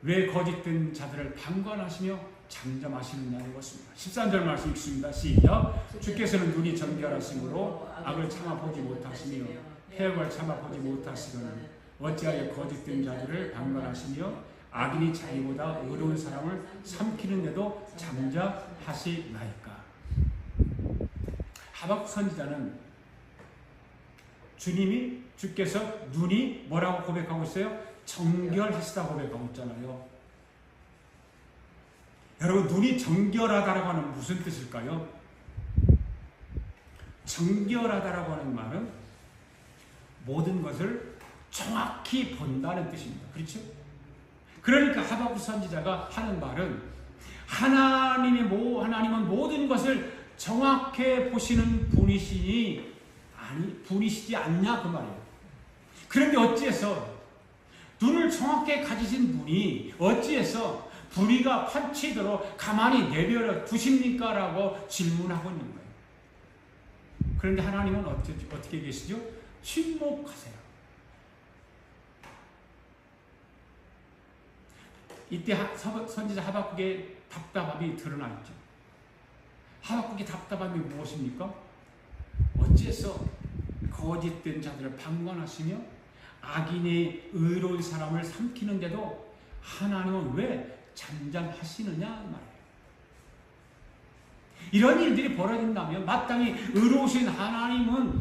왜 거짓된 자들을 방관하시며 잠잠하시느냐는 것입니다. 13절 말씀 읽습니다. 시작. 주께서는 눈이 정결하심으로 악을 참아보지 못하시며 해악을 참아보지 못하시거늘 어찌하여 거짓된 자들을 방관하시며 악인이 자기보다 의로운 사람을 삼키는데도 잠잠하시나이까. 하박국 선지자는 주께서 눈이 뭐라고 고백하고 있어요? 정결하시다 고백하고 있잖아요. 여러분, 눈이 정결하다라고 하는 무슨 뜻일까요? 정결하다라고 하는 말은 모든 것을 정확히 본다는 뜻입니다. 그렇죠? 그러니까 하박국 선지자가 하는 말은 하나님은 모든 것을 정확히 보시는 분이시지 않냐 그 말이에요. 그런데 어찌해서 눈을 정확히 가지신 분이 어찌해서 불의가 판치도록 가만히 내버려 두십니까? 라고 질문하고 있는 거예요. 그런데 하나님은 어떻게 계시죠? 침묵하세요. 이때 선지자 하박국의 답답함이 드러나 있죠. 하박국의 답답함이 무엇입니까? 어찌해서 거짓된 자들을 방관하시며 악인의 의로운 사람을 삼키는데도 하나님은 왜 잠잠하시느냐 말이에요. 이런 일들이 벌어진다면 마땅히 의로우신 하나님은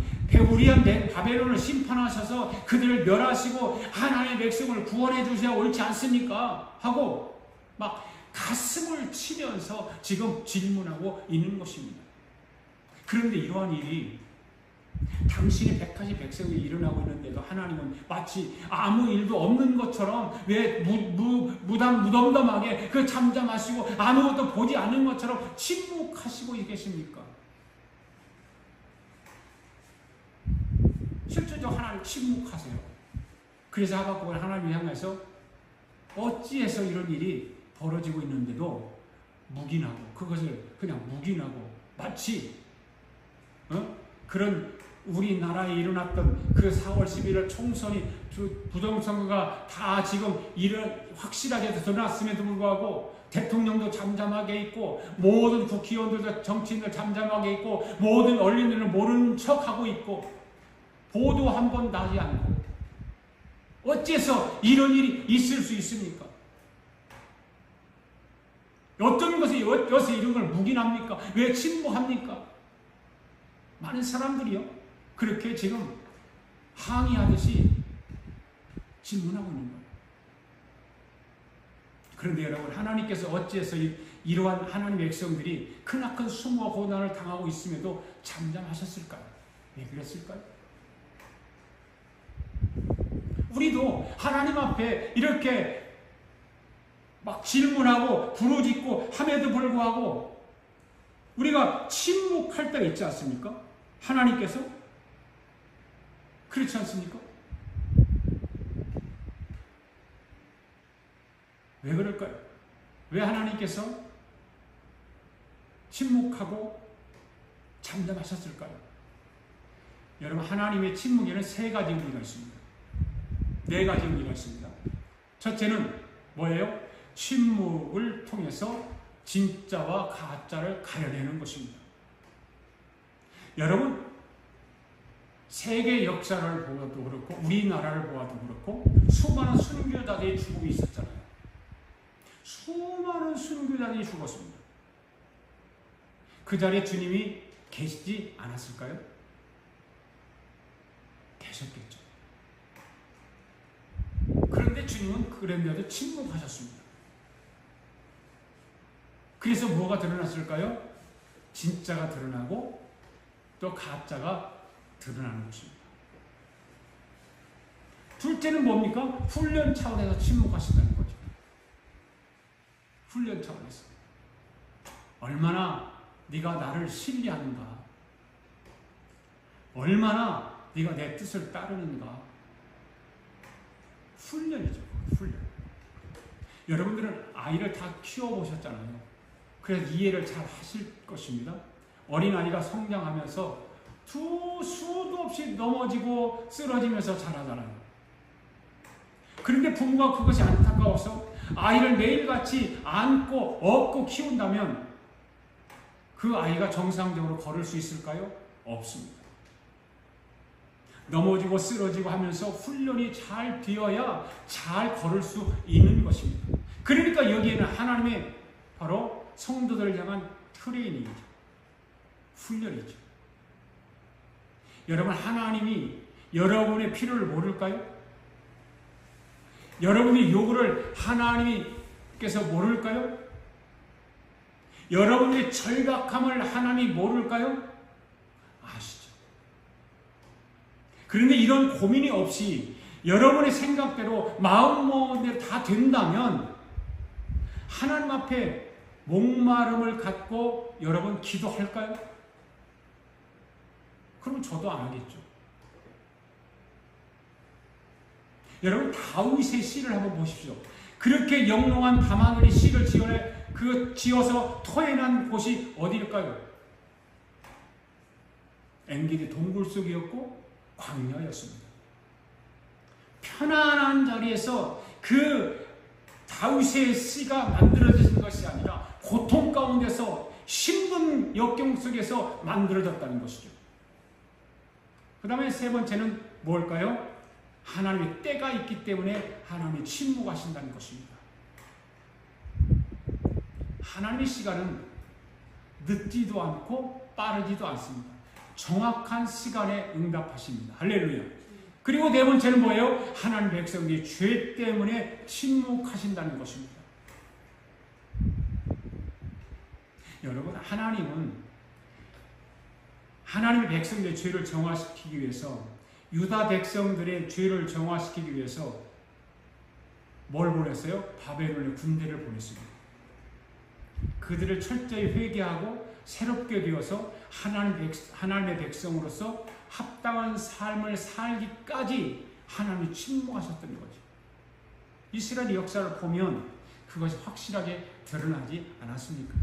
우리한 바벨론을 심판하셔서 그들을 멸하시고 하나님의 백성을 구원해 주셔야 옳지 않습니까? 하고 막 가슴을 치면서 지금 질문하고 있는 것입니다. 그런데 이러한 일이 당신의 100가지 백성이 일어나고 있는데도 하나님은 마치 아무 일도 없는 것처럼 왜 무덤덤하게 그 잠잠하시고 아무것도 보지 않는 것처럼 침묵하시고 계십니까? 실제적으로 하나님 침묵하세요. 그래서 하박국은 하나님을 향해서 어찌해서 이런 일이 벌어지고 있는데도 묵인하고 그것을 그냥 묵인하고 마치 그런 우리나라에 일어났던 그 4월 11일 총선이 부정선거가 다 지금 확실하게 드러났음에도 불구하고 대통령도 잠잠하게 있고 모든 국회의원들도 정치인들 잠잠하게 있고 모든 언론들은 모르는 척하고 있고 보도 한 번 나지 않고 어째서 이런 일이 있을 수 있습니까? 어떤 것이 여기서 이런 걸 묵인합니까? 왜 침묵합니까? 많은 사람들이요 그렇게 지금 항의하듯이 질문하고 있는 거예요. 그런데 여러분, 하나님께서 어찌해서 이러한 하나님의 백성들이 크나큰 수모와 고난을 당하고 있음에도 잠잠하셨을까요? 왜 그랬을까요? 우리도 하나님 앞에 이렇게 막 질문하고 부르짖고 함에도 불구하고 우리가 침묵할 때가 있지 않습니까? 하나님께서? 그렇지 않습니까? 왜 그럴까요? 왜 하나님께서 침묵하고 잠잠하셨을까요? 여러분, 하나님의 침묵에는 세 가지 의미가 있습니다. 네 가지 의미가 있습니다. 첫째는 뭐예요? 침묵을 통해서 진짜와 가짜를 가려내는 것입니다. 여러분, 세계 역사를 보아도 그렇고 우리나라를 보아도 그렇고 수많은 순교자들의 죽음이 있었잖아요. 수많은 순교자들이 죽었습니다. 그 자리에 주님이 계시지 않았을까요? 계셨겠죠. 그런데 주님은 그런데도 침묵하셨습니다. 그래서 뭐가 드러났을까요? 진짜가 드러나고 또 가짜가 드러나는 것입니다. 둘째는 뭡니까? 훈련 차원에서 침묵하신다는 거죠. 훈련 차원에서. 얼마나 네가 나를 신뢰하는가? 얼마나 네가 내 뜻을 따르는가? 훈련이죠. 훈련. 여러분들은 아이를 다 키워보셨잖아요. 그래서 이해를 잘 하실 것입니다. 어린아이가 성장하면서 수도 없이 넘어지고 쓰러지면서 자라잖아요. 그런데 부모가 그것이 안타까워서 아이를 매일같이 안고 업고 키운다면 그 아이가 정상적으로 걸을 수 있을까요? 없습니다. 넘어지고 쓰러지고 하면서 훈련이 잘 되어야 잘 걸을 수 있는 것입니다. 그러니까 여기에는 하나님의 바로 성도들을 향한 트레이닝이죠. 훈련이죠. 여러분, 하나님이 여러분의 필요를 모를까요? 여러분의 요구를 하나님께서 모를까요? 여러분의 절박함을 하나님이 모를까요? 아시죠? 그런데 이런 고민이 없이 여러분의 생각대로 마음먹은 다 된다면 하나님 앞에 목마름을 갖고 여러분 기도할까요? 그럼 저도 안 하겠죠. 여러분, 다윗의 시를 한번 보십시오. 그렇게 영롱한 밤하늘이 시를 지어서 토해난 곳이 어디일까요? 엔게디 동굴 속이었고 광야였습니다. 편안한 자리에서 그 다윗의 시가 만들어진 것이 아니라 고통 가운데서 힘든 역경 속에서 만들어졌다는 것이죠. 그 다음에 세 번째는 뭘까요? 하나님의 때가 있기 때문에 하나님이 침묵하신다는 것입니다. 하나님의 시간은 늦지도 않고 빠르지도 않습니다. 정확한 시간에 응답하십니다. 할렐루야. 그리고 네 번째는 뭐예요? 하나님 백성들이 죄 때문에 침묵하신다는 것입니다. 여러분, 하나님의 백성들의 죄를 정화시키기 위해서, 유다 백성들의 죄를 정화시키기 위해서 뭘 보냈어요? 바벨론의 군대를 보냈습니다. 그들을 철저히 회개하고 새롭게 되어서 하나님의 백성으로서 합당한 삶을 살기까지 하나님이 침묵하셨던 거죠. 이스라엘 역사를 보면 그것이 확실하게 드러나지 않았습니까?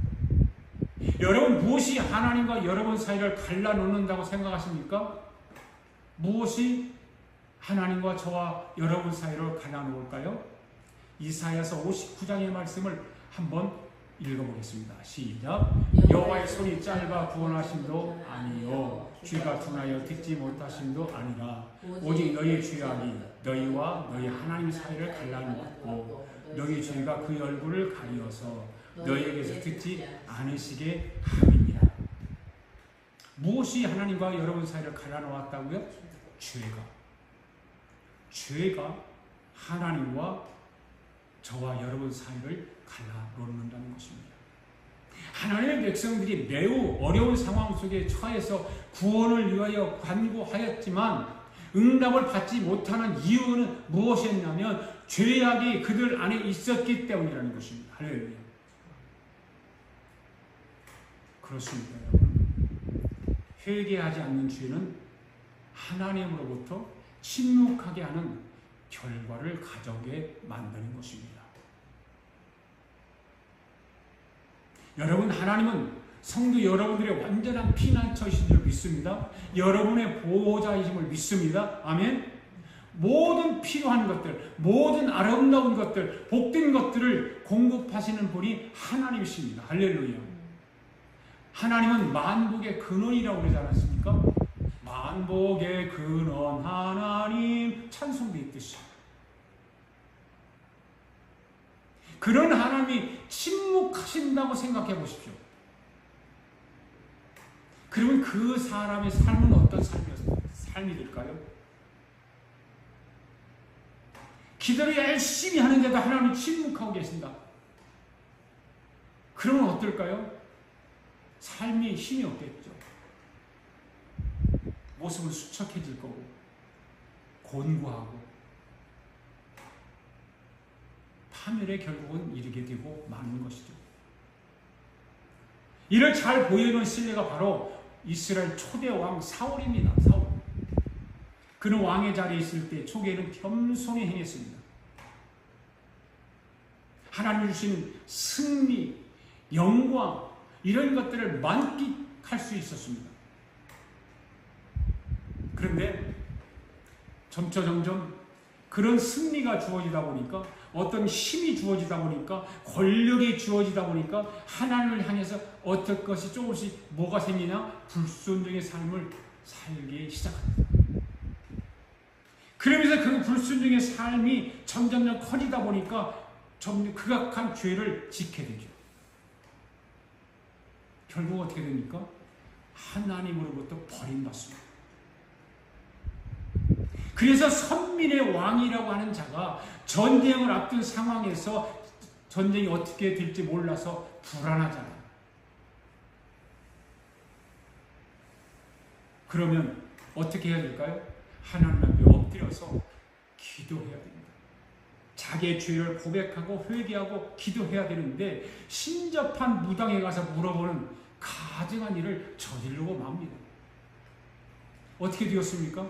여러분, 무엇이 하나님과 여러분 사이를 갈라놓는다고 생각하십니까? 무엇이 하나님과 저와 여러분 사이를 갈라놓을까요? 이사야서 59장의 말씀을 한번 읽어보겠습니다. 시작. 여호와의 손이 짧아 구원하심도 아니요 귀가 둔하여 듣지 못하심도 아니라 오직 너희의 죄악이 너희와 너희 하나님 사이를 갈라놓고 너희 죄가 그 얼굴을 가리어서 너희에게서 듣지 않으시게 함이니라. 무엇이 하나님과 여러분 사이를 갈라놓았다고요? 죄가 하나님과 저와 여러분 사이를 갈라놓는다는 것입니다. 하나님의 백성들이 매우 어려운 상황 속에 처해서 구원을 위하여 간구하였지만 응답을 받지 못하는 이유는 무엇이었냐면 죄악이 그들 안에 있었기 때문이라는 것입니다. 할렐루야. 그렇습니다, 여러분. 회개하지 않는 죄는 하나님으로부터 침묵하게 하는 결과를 가져오게 만드는 것입니다. 여러분, 하나님은 성도 여러분들의 완전한 피난처이신 줄 믿습니다. 여러분의 보호자이심을 믿습니다. 아멘. 모든 필요한 것들, 모든 아름다운 것들, 복된 것들을 공급하시는 분이 하나님이십니다. 할렐루야. 하나님은 만복의 근원이라고 그러지 않았습니까? 만복의 근원 하나님, 찬송도 있듯이. 그런 하나님이 침묵하신다고 생각해 보십시오. 그러면 그 사람의 삶은 어떤 삶이 될까요? 기도를 열심히 하는데도 하나님이 침묵하고 계신다. 그러면 어떨까요? 삶이 힘이 없겠죠. 모습은 수척해질 거고 곤고하고 파멸에 결국은 이르게 되고 마는 것이죠. 이를 잘 보여주는 신뢰가 바로 이스라엘 초대 왕 사울입니다. 사울. 그는 왕의 자리에 있을 때 초기에는 겸손히 행했습니다. 하나님 주신 승리, 영광 이런 것들을 만끽할 수 있었습니다. 그런데 점점 그런 승리가 주어지다 보니까 어떤 힘이 주어지다 보니까 권력이 주어지다 보니까 하나님을 향해서 어떤 것이 조금씩 뭐가 생기냐? 불순종의 삶을 살기 시작합니다. 그러면서 그 불순종의 삶이 점점 커지다 보니까 점점 극악한 죄를 짓게 되죠. 결국 어떻게 됩니까? 하나님으로부터 버림받습니다. 그래서 선민의 왕이라고 하는 자가 전쟁을 앞둔 상황에서 전쟁이 어떻게 될지 몰라서 불안하잖아요. 그러면 어떻게 해야 될까요? 하나님 앞에 엎드려서 기도해야 됩니다. 자기의 죄를 고백하고 회개하고 기도해야 되는데 신접한 무당에 가서 물어보는 가증한 일을 저지르고 맙니다. 어떻게 되었습니까?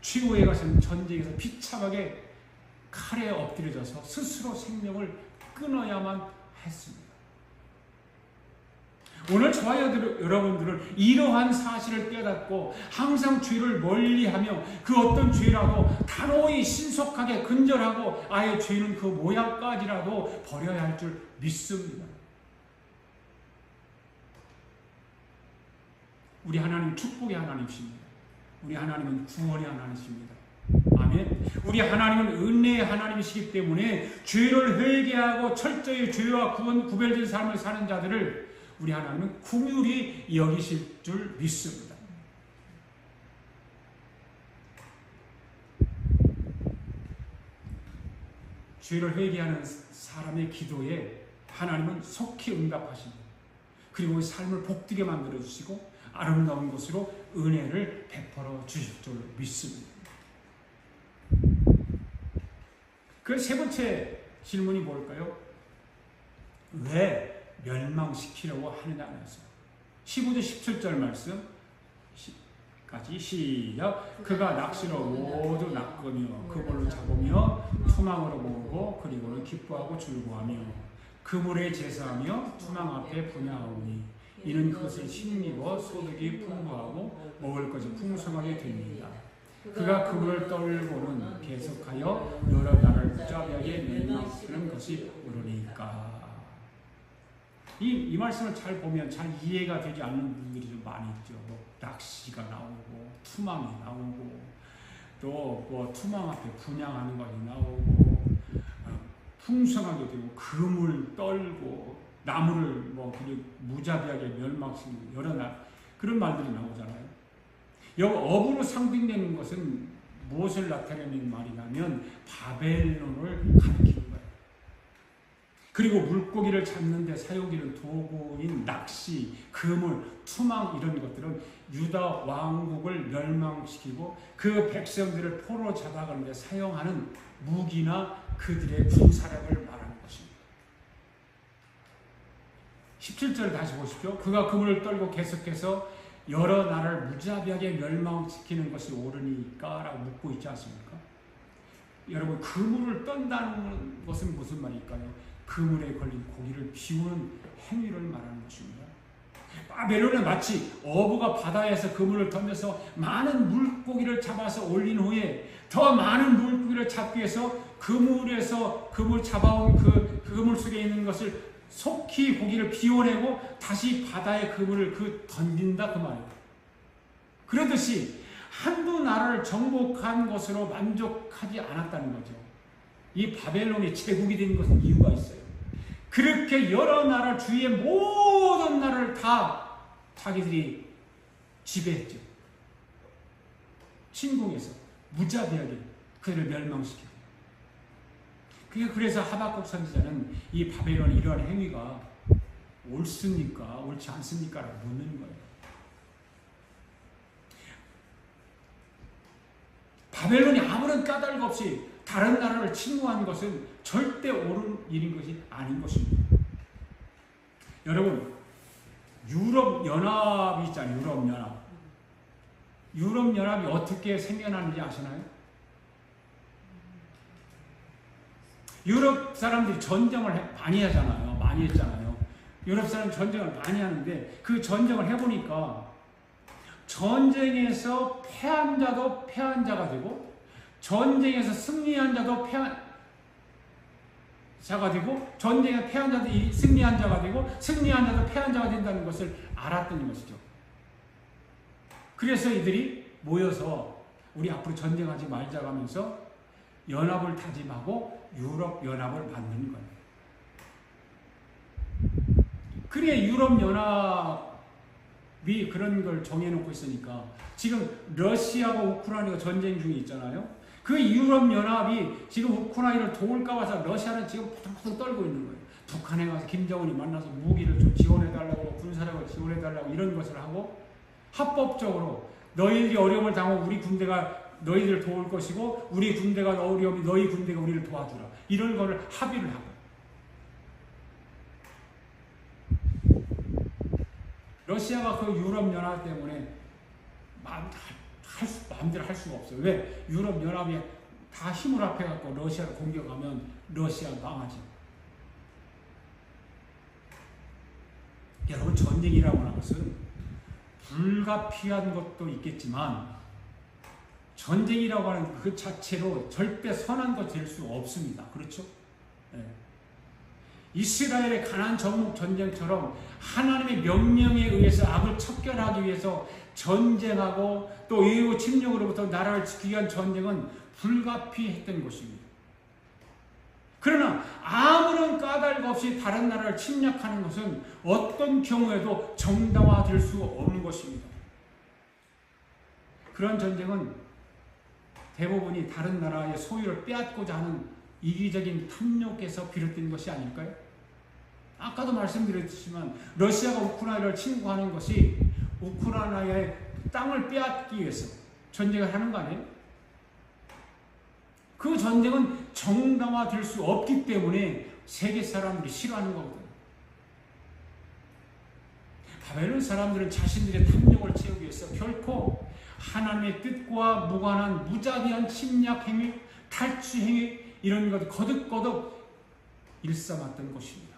최후에 가서는 전쟁에서 비참하게 칼에 엎드려져서 스스로 생명을 끊어야만 했습니다. 오늘 저와 여러분들은 이러한 사실을 깨닫고 항상 죄를 멀리하며 그 어떤 죄라도 단호히 신속하게 근절하고 아예 죄는 그 모양까지라도 버려야 할 줄 믿습니다. 우리 하나님 축복의 하나님이십니다. 우리 하나님은 구원의 하나님이십니다. 아멘. 우리 하나님은 은혜의 하나님이시기 때문에 죄를 회개하고 철저히 죄와 구별된 삶을 사는 자들을 우리 하나님은 긍휼히 여기실 줄 믿습니다. 죄를 회개하는 사람의 기도에 하나님은 속히 응답하십니다. 그리고 삶을 복되게 만들어 주시고 아름다운 것으로 은혜를 베풀어 주실 줄 믿습니다. 그 세 번째 질문이 뭘까요? 왜 멸망시키려고 하느냐는 것이죠. 15절 17절 말씀 까지 시작. 그가 낚시로 모두 낚으며 그걸로 잡으며 투망으로 모으고 그리고는 기뻐하고 즐거워하며 그물에 제사하며 투망 앞에 분야하오니 이는 그것을 힘입어 소득이 풍부하고 먹을 것이 풍성하게 됩니다. 그가 그물을 떨고는 계속하여 여러 나라를 붙잡게 멸망시키는 것이 오르니까. 이 말씀을 잘 보면 잘 이해가 되지 않는 분들이 좀 많이 있죠. 뭐 낚시가 나오고 투망이 나오고 또 뭐 투망 앞에 분양하는 것이 나오고 풍성하게 되고 그물 떨고 나무를 뭐 무자비하게 멸망시키는 여러 그런 말들이 나오잖아요. 여기 어부로 상징되는 것은 무엇을 나타내는 말이냐면 바벨론을 가리키는 거예요. 그리고 물고기를 잡는 데 사용되는 도구인 낚시, 그물, 투망 이런 것들은 유다 왕국을 멸망시키고 그 백성들을 포로 잡아가는 데 사용하는 무기나 그들의 군사력을 말하는 것입니다. 17절 다시 보십시오. 그가 그물을 떨고 계속해서 여러 나라를 무자비하게 멸망시키는 것이 옳으니까 라고 묻고 있지 않습니까? 여러분, 그물을 떤다는 것은 무슨 말일까요? 그물에 걸린 고기를 비우는 행위를 말하는 것입니다. 바벨론은 마치 어부가 바다에서 그물을 던져서 많은 물고기를 잡아서 올린 후에 더 많은 물고기를 잡기 위해서 그물에서 그물 잡아온 그 그물 속에 있는 것을 속히 고기를 비워내고 다시 바다에 그물을 던진다 그 말이에요. 그러듯이 한두 나라를 정복한 것으로 만족하지 않았다는 거죠. 이 바벨론이 제국이 된 것은 이유가 있어요. 그렇게 여러 나라 주위의 모든 나라를 다 자기들이 지배했죠. 침공해서 무자비하게 그들을 멸망시키고. 그래서 하박국 선지자는 이 바벨론의 이러한 행위가 옳습니까? 옳지 않습니까? 라고 묻는 거예요. 바벨론이 아무런 까닭 없이 다른 나라를 침공한 것은 절대 옳은 일인 것이 아닌 것입니다. 여러분, 유럽연합이 있잖아요. 유럽연합. 유럽연합이 어떻게 생겨나는지 아시나요? 유럽 사람들이 전쟁을 많이 하잖아요. 많이 했잖아요. 유럽 사람이 전쟁을 많이 하는데 그 전쟁을 해보니까 전쟁에서 패한 자도 패한 자가 되고 전쟁에서 승리한 자도 패한 자가 되고 전쟁에 패한 자도 승리한 자가 되고 승리한 자도 패한 자가 된다는 것을 알았던 것이죠. 그래서 이들이 모여서 우리 앞으로 전쟁하지 말자 하면서 연합을 다짐하고 유럽 연합을 만드는 거예요. 그래 유럽 연합이 그런 걸 정해놓고 있으니까 지금 러시아와 우크라이나가 전쟁 중에 있잖아요. 그 유럽 연합이 지금 우크라이나를 도울까 봐서 러시아는 지금 바닥바닥 떨고 있는 거예요. 북한에 가서 김정은이 만나서 무기를 좀 지원해달라고 군사력을 지원해달라고 이런 것을 하고 합법적으로 너희들이 어려움을 당하고 우리 군대가 너희들을 도울 것이고 우리 군대가 어려우면 너희 군대가 우리를 도와주라. 이런 거를 합의를 하고 러시아가 그 유럽연합 때문에 마음대로 할 수가 없어요. 왜? 유럽연합이 다 힘을 합해갖고 러시아를 공격하면 러시아가 망하죠. 여러분, 전쟁이라고 하는 것은 불가피한 것도 있겠지만 전쟁이라고 하는 그 자체로 절대 선한 것 될 수 없습니다. 그렇죠? 네. 이스라엘의 가나안 정복 전쟁처럼 하나님의 명령에 의해서 악을 척결하기 위해서 전쟁하고 또 외부 침략으로부터 나라를 지키기 위한 전쟁은 불가피했던 것입니다. 그러나 아무런 까닭 없이 다른 나라를 침략하는 것은 어떤 경우에도 정당화될 수 없는 것입니다. 그런 전쟁은 대부분이 다른 나라의 소유를 빼앗고자 하는 이기적인 탐욕에서 비롯된 것이 아닐까요? 아까도 말씀드렸지만 러시아가 우크라이나를 침공하는 것이 우크라이나의 땅을 빼앗기 위해서 전쟁을 하는 거 아니에요? 그 전쟁은 정당화될 수 없기 때문에 세계 사람들이 싫어하는 거거든요. 바벨론 사람들은 자신들의 탐욕을 채우기 위해서 결코 하나님의 뜻과 무관한 무자비한 침략 행위, 탈취 행위 이런 것 거듭거듭 일삼았던 것입니다.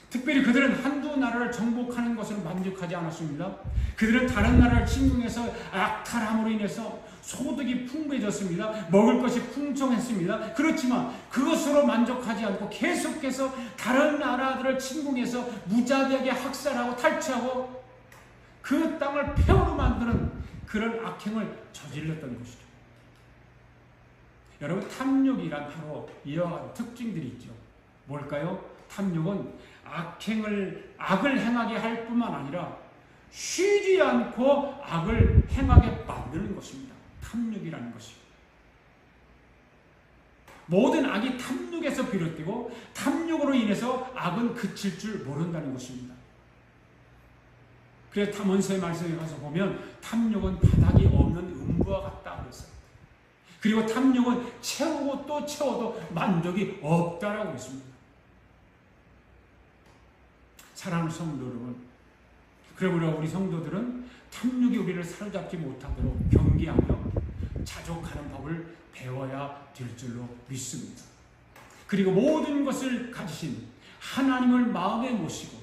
특별히 그들은 한두 나라를 정복하는 것으로 만족하지 않았습니다. 그들은 다른 나라를 침공해서 악탈함으로 인해서 소득이 풍부해졌습니다. 먹을 것이 풍성했습니다. 그렇지만 그것으로 만족하지 않고 계속해서 다른 나라들을 침공해서 무자비하게 학살하고 탈취하고 그 땅을 폐허로 만드는 그런 악행을 저질렀던 것이죠. 여러분, 탐욕이란 바로 이와 같은 특징들이 있죠. 뭘까요? 탐욕은 악을 행하게 할 뿐만 아니라 쉬지 않고 악을 행하게 만드는 것입니다. 탐욕이라는 것이. 모든 악이 탐욕에서 비롯되고 탐욕으로 인해서 악은 그칠 줄 모른다는 것입니다. 그래서 탐언서의 말씀에 가서 보면 탐욕은 바닥이 없는 음부와 같다 그랬어요. 그리고 탐욕은 채우고 또 채워도 만족이 없다라고 했습니다. 사랑하는 성도 여러분, 그러므로 우리 성도들은 탐욕이 우리를 사로잡지 못하도록 경계하며 자족하는 법을 배워야 될 줄로 믿습니다. 그리고 모든 것을 가지신 하나님을 마음에 모시고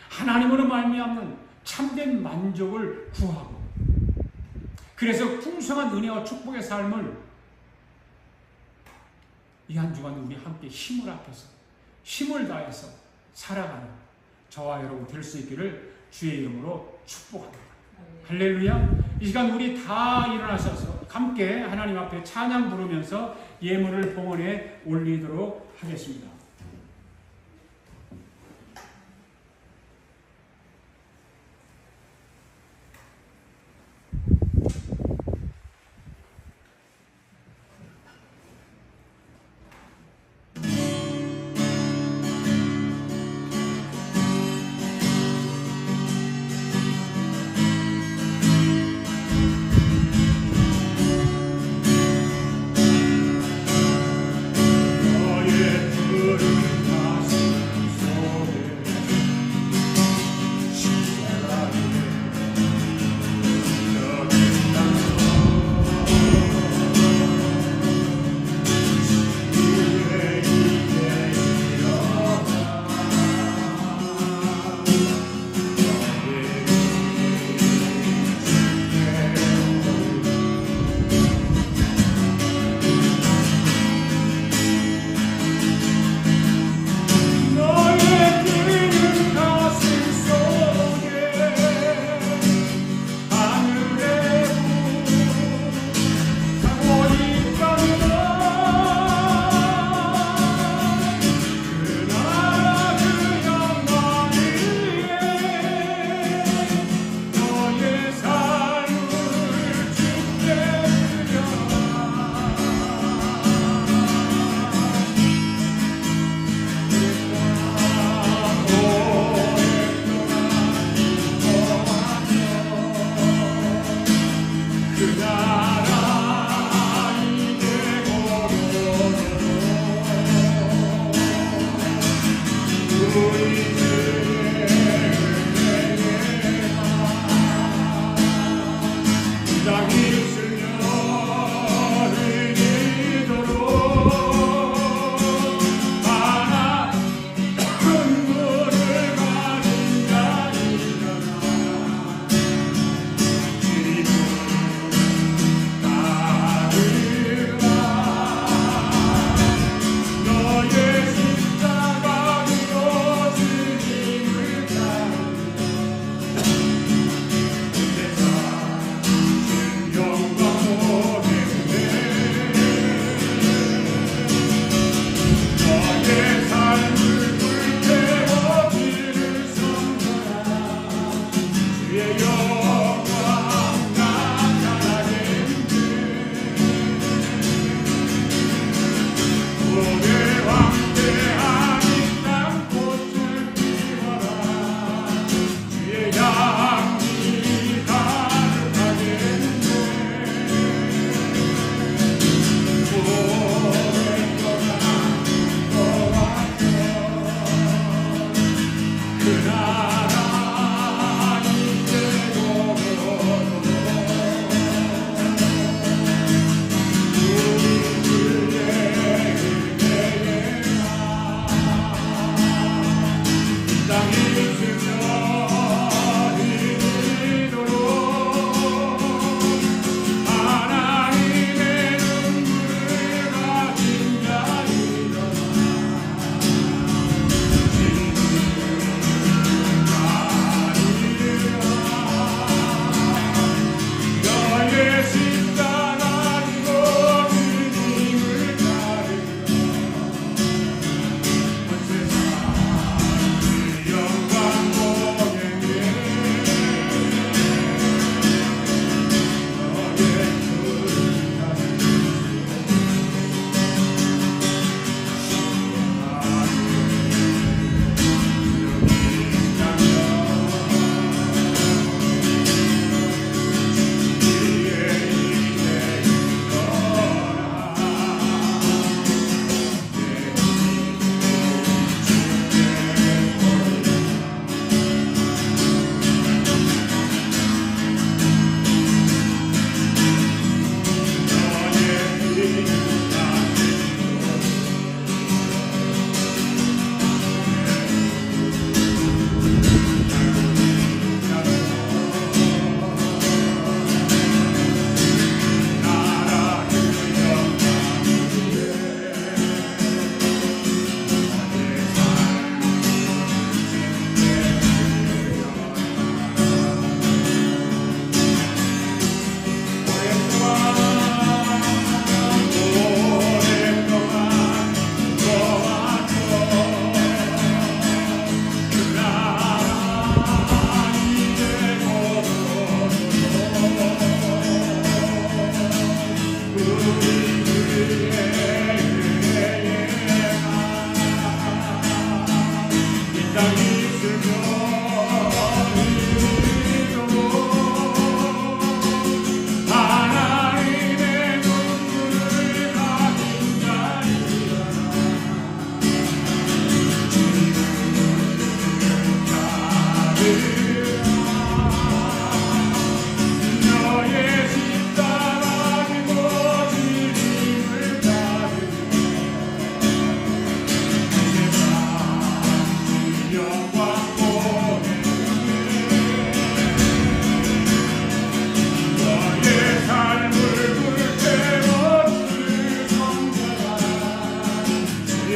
하나님으로 말미암는 참된 만족을 구하고, 그래서 풍성한 은혜와 축복의 삶을 이 한 주간 우리 함께 힘을 합해서 힘을 다해서 살아가는 저와 여러분 될 수 있기를 주의 이름으로 축복합니다. 할렐루야. 이 시간 우리 다 일어나셔서 함께 하나님 앞에 찬양 부르면서 예물을 봉헌에 올리도록 하겠습니다.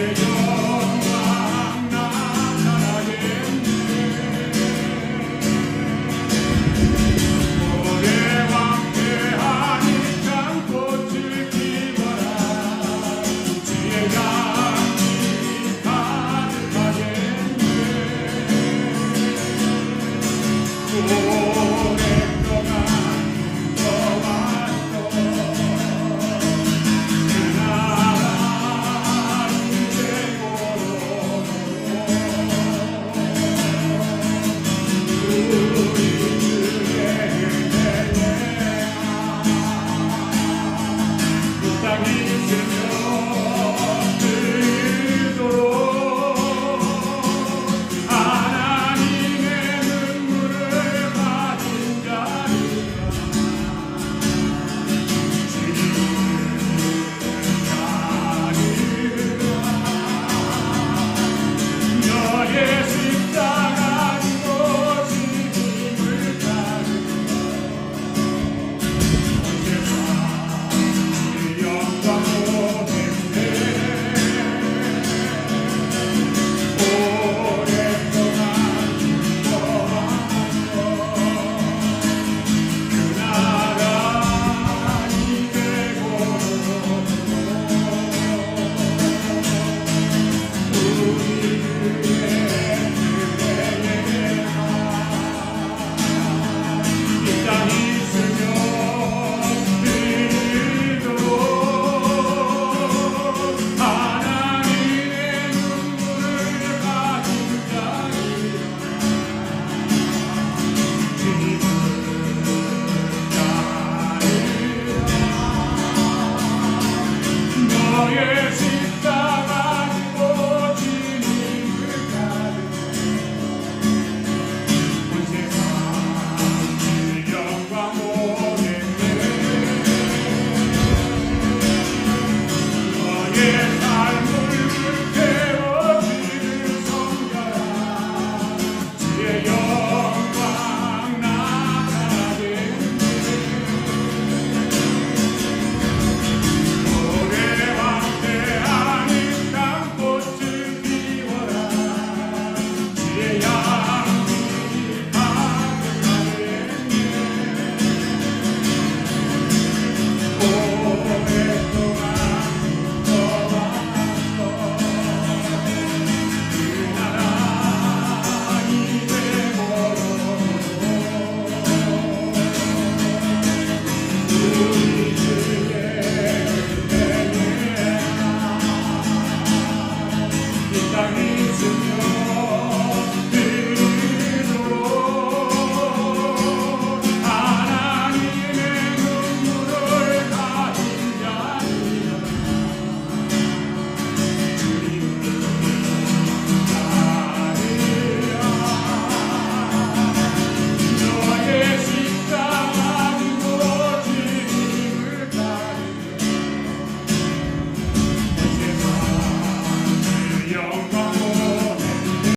해줘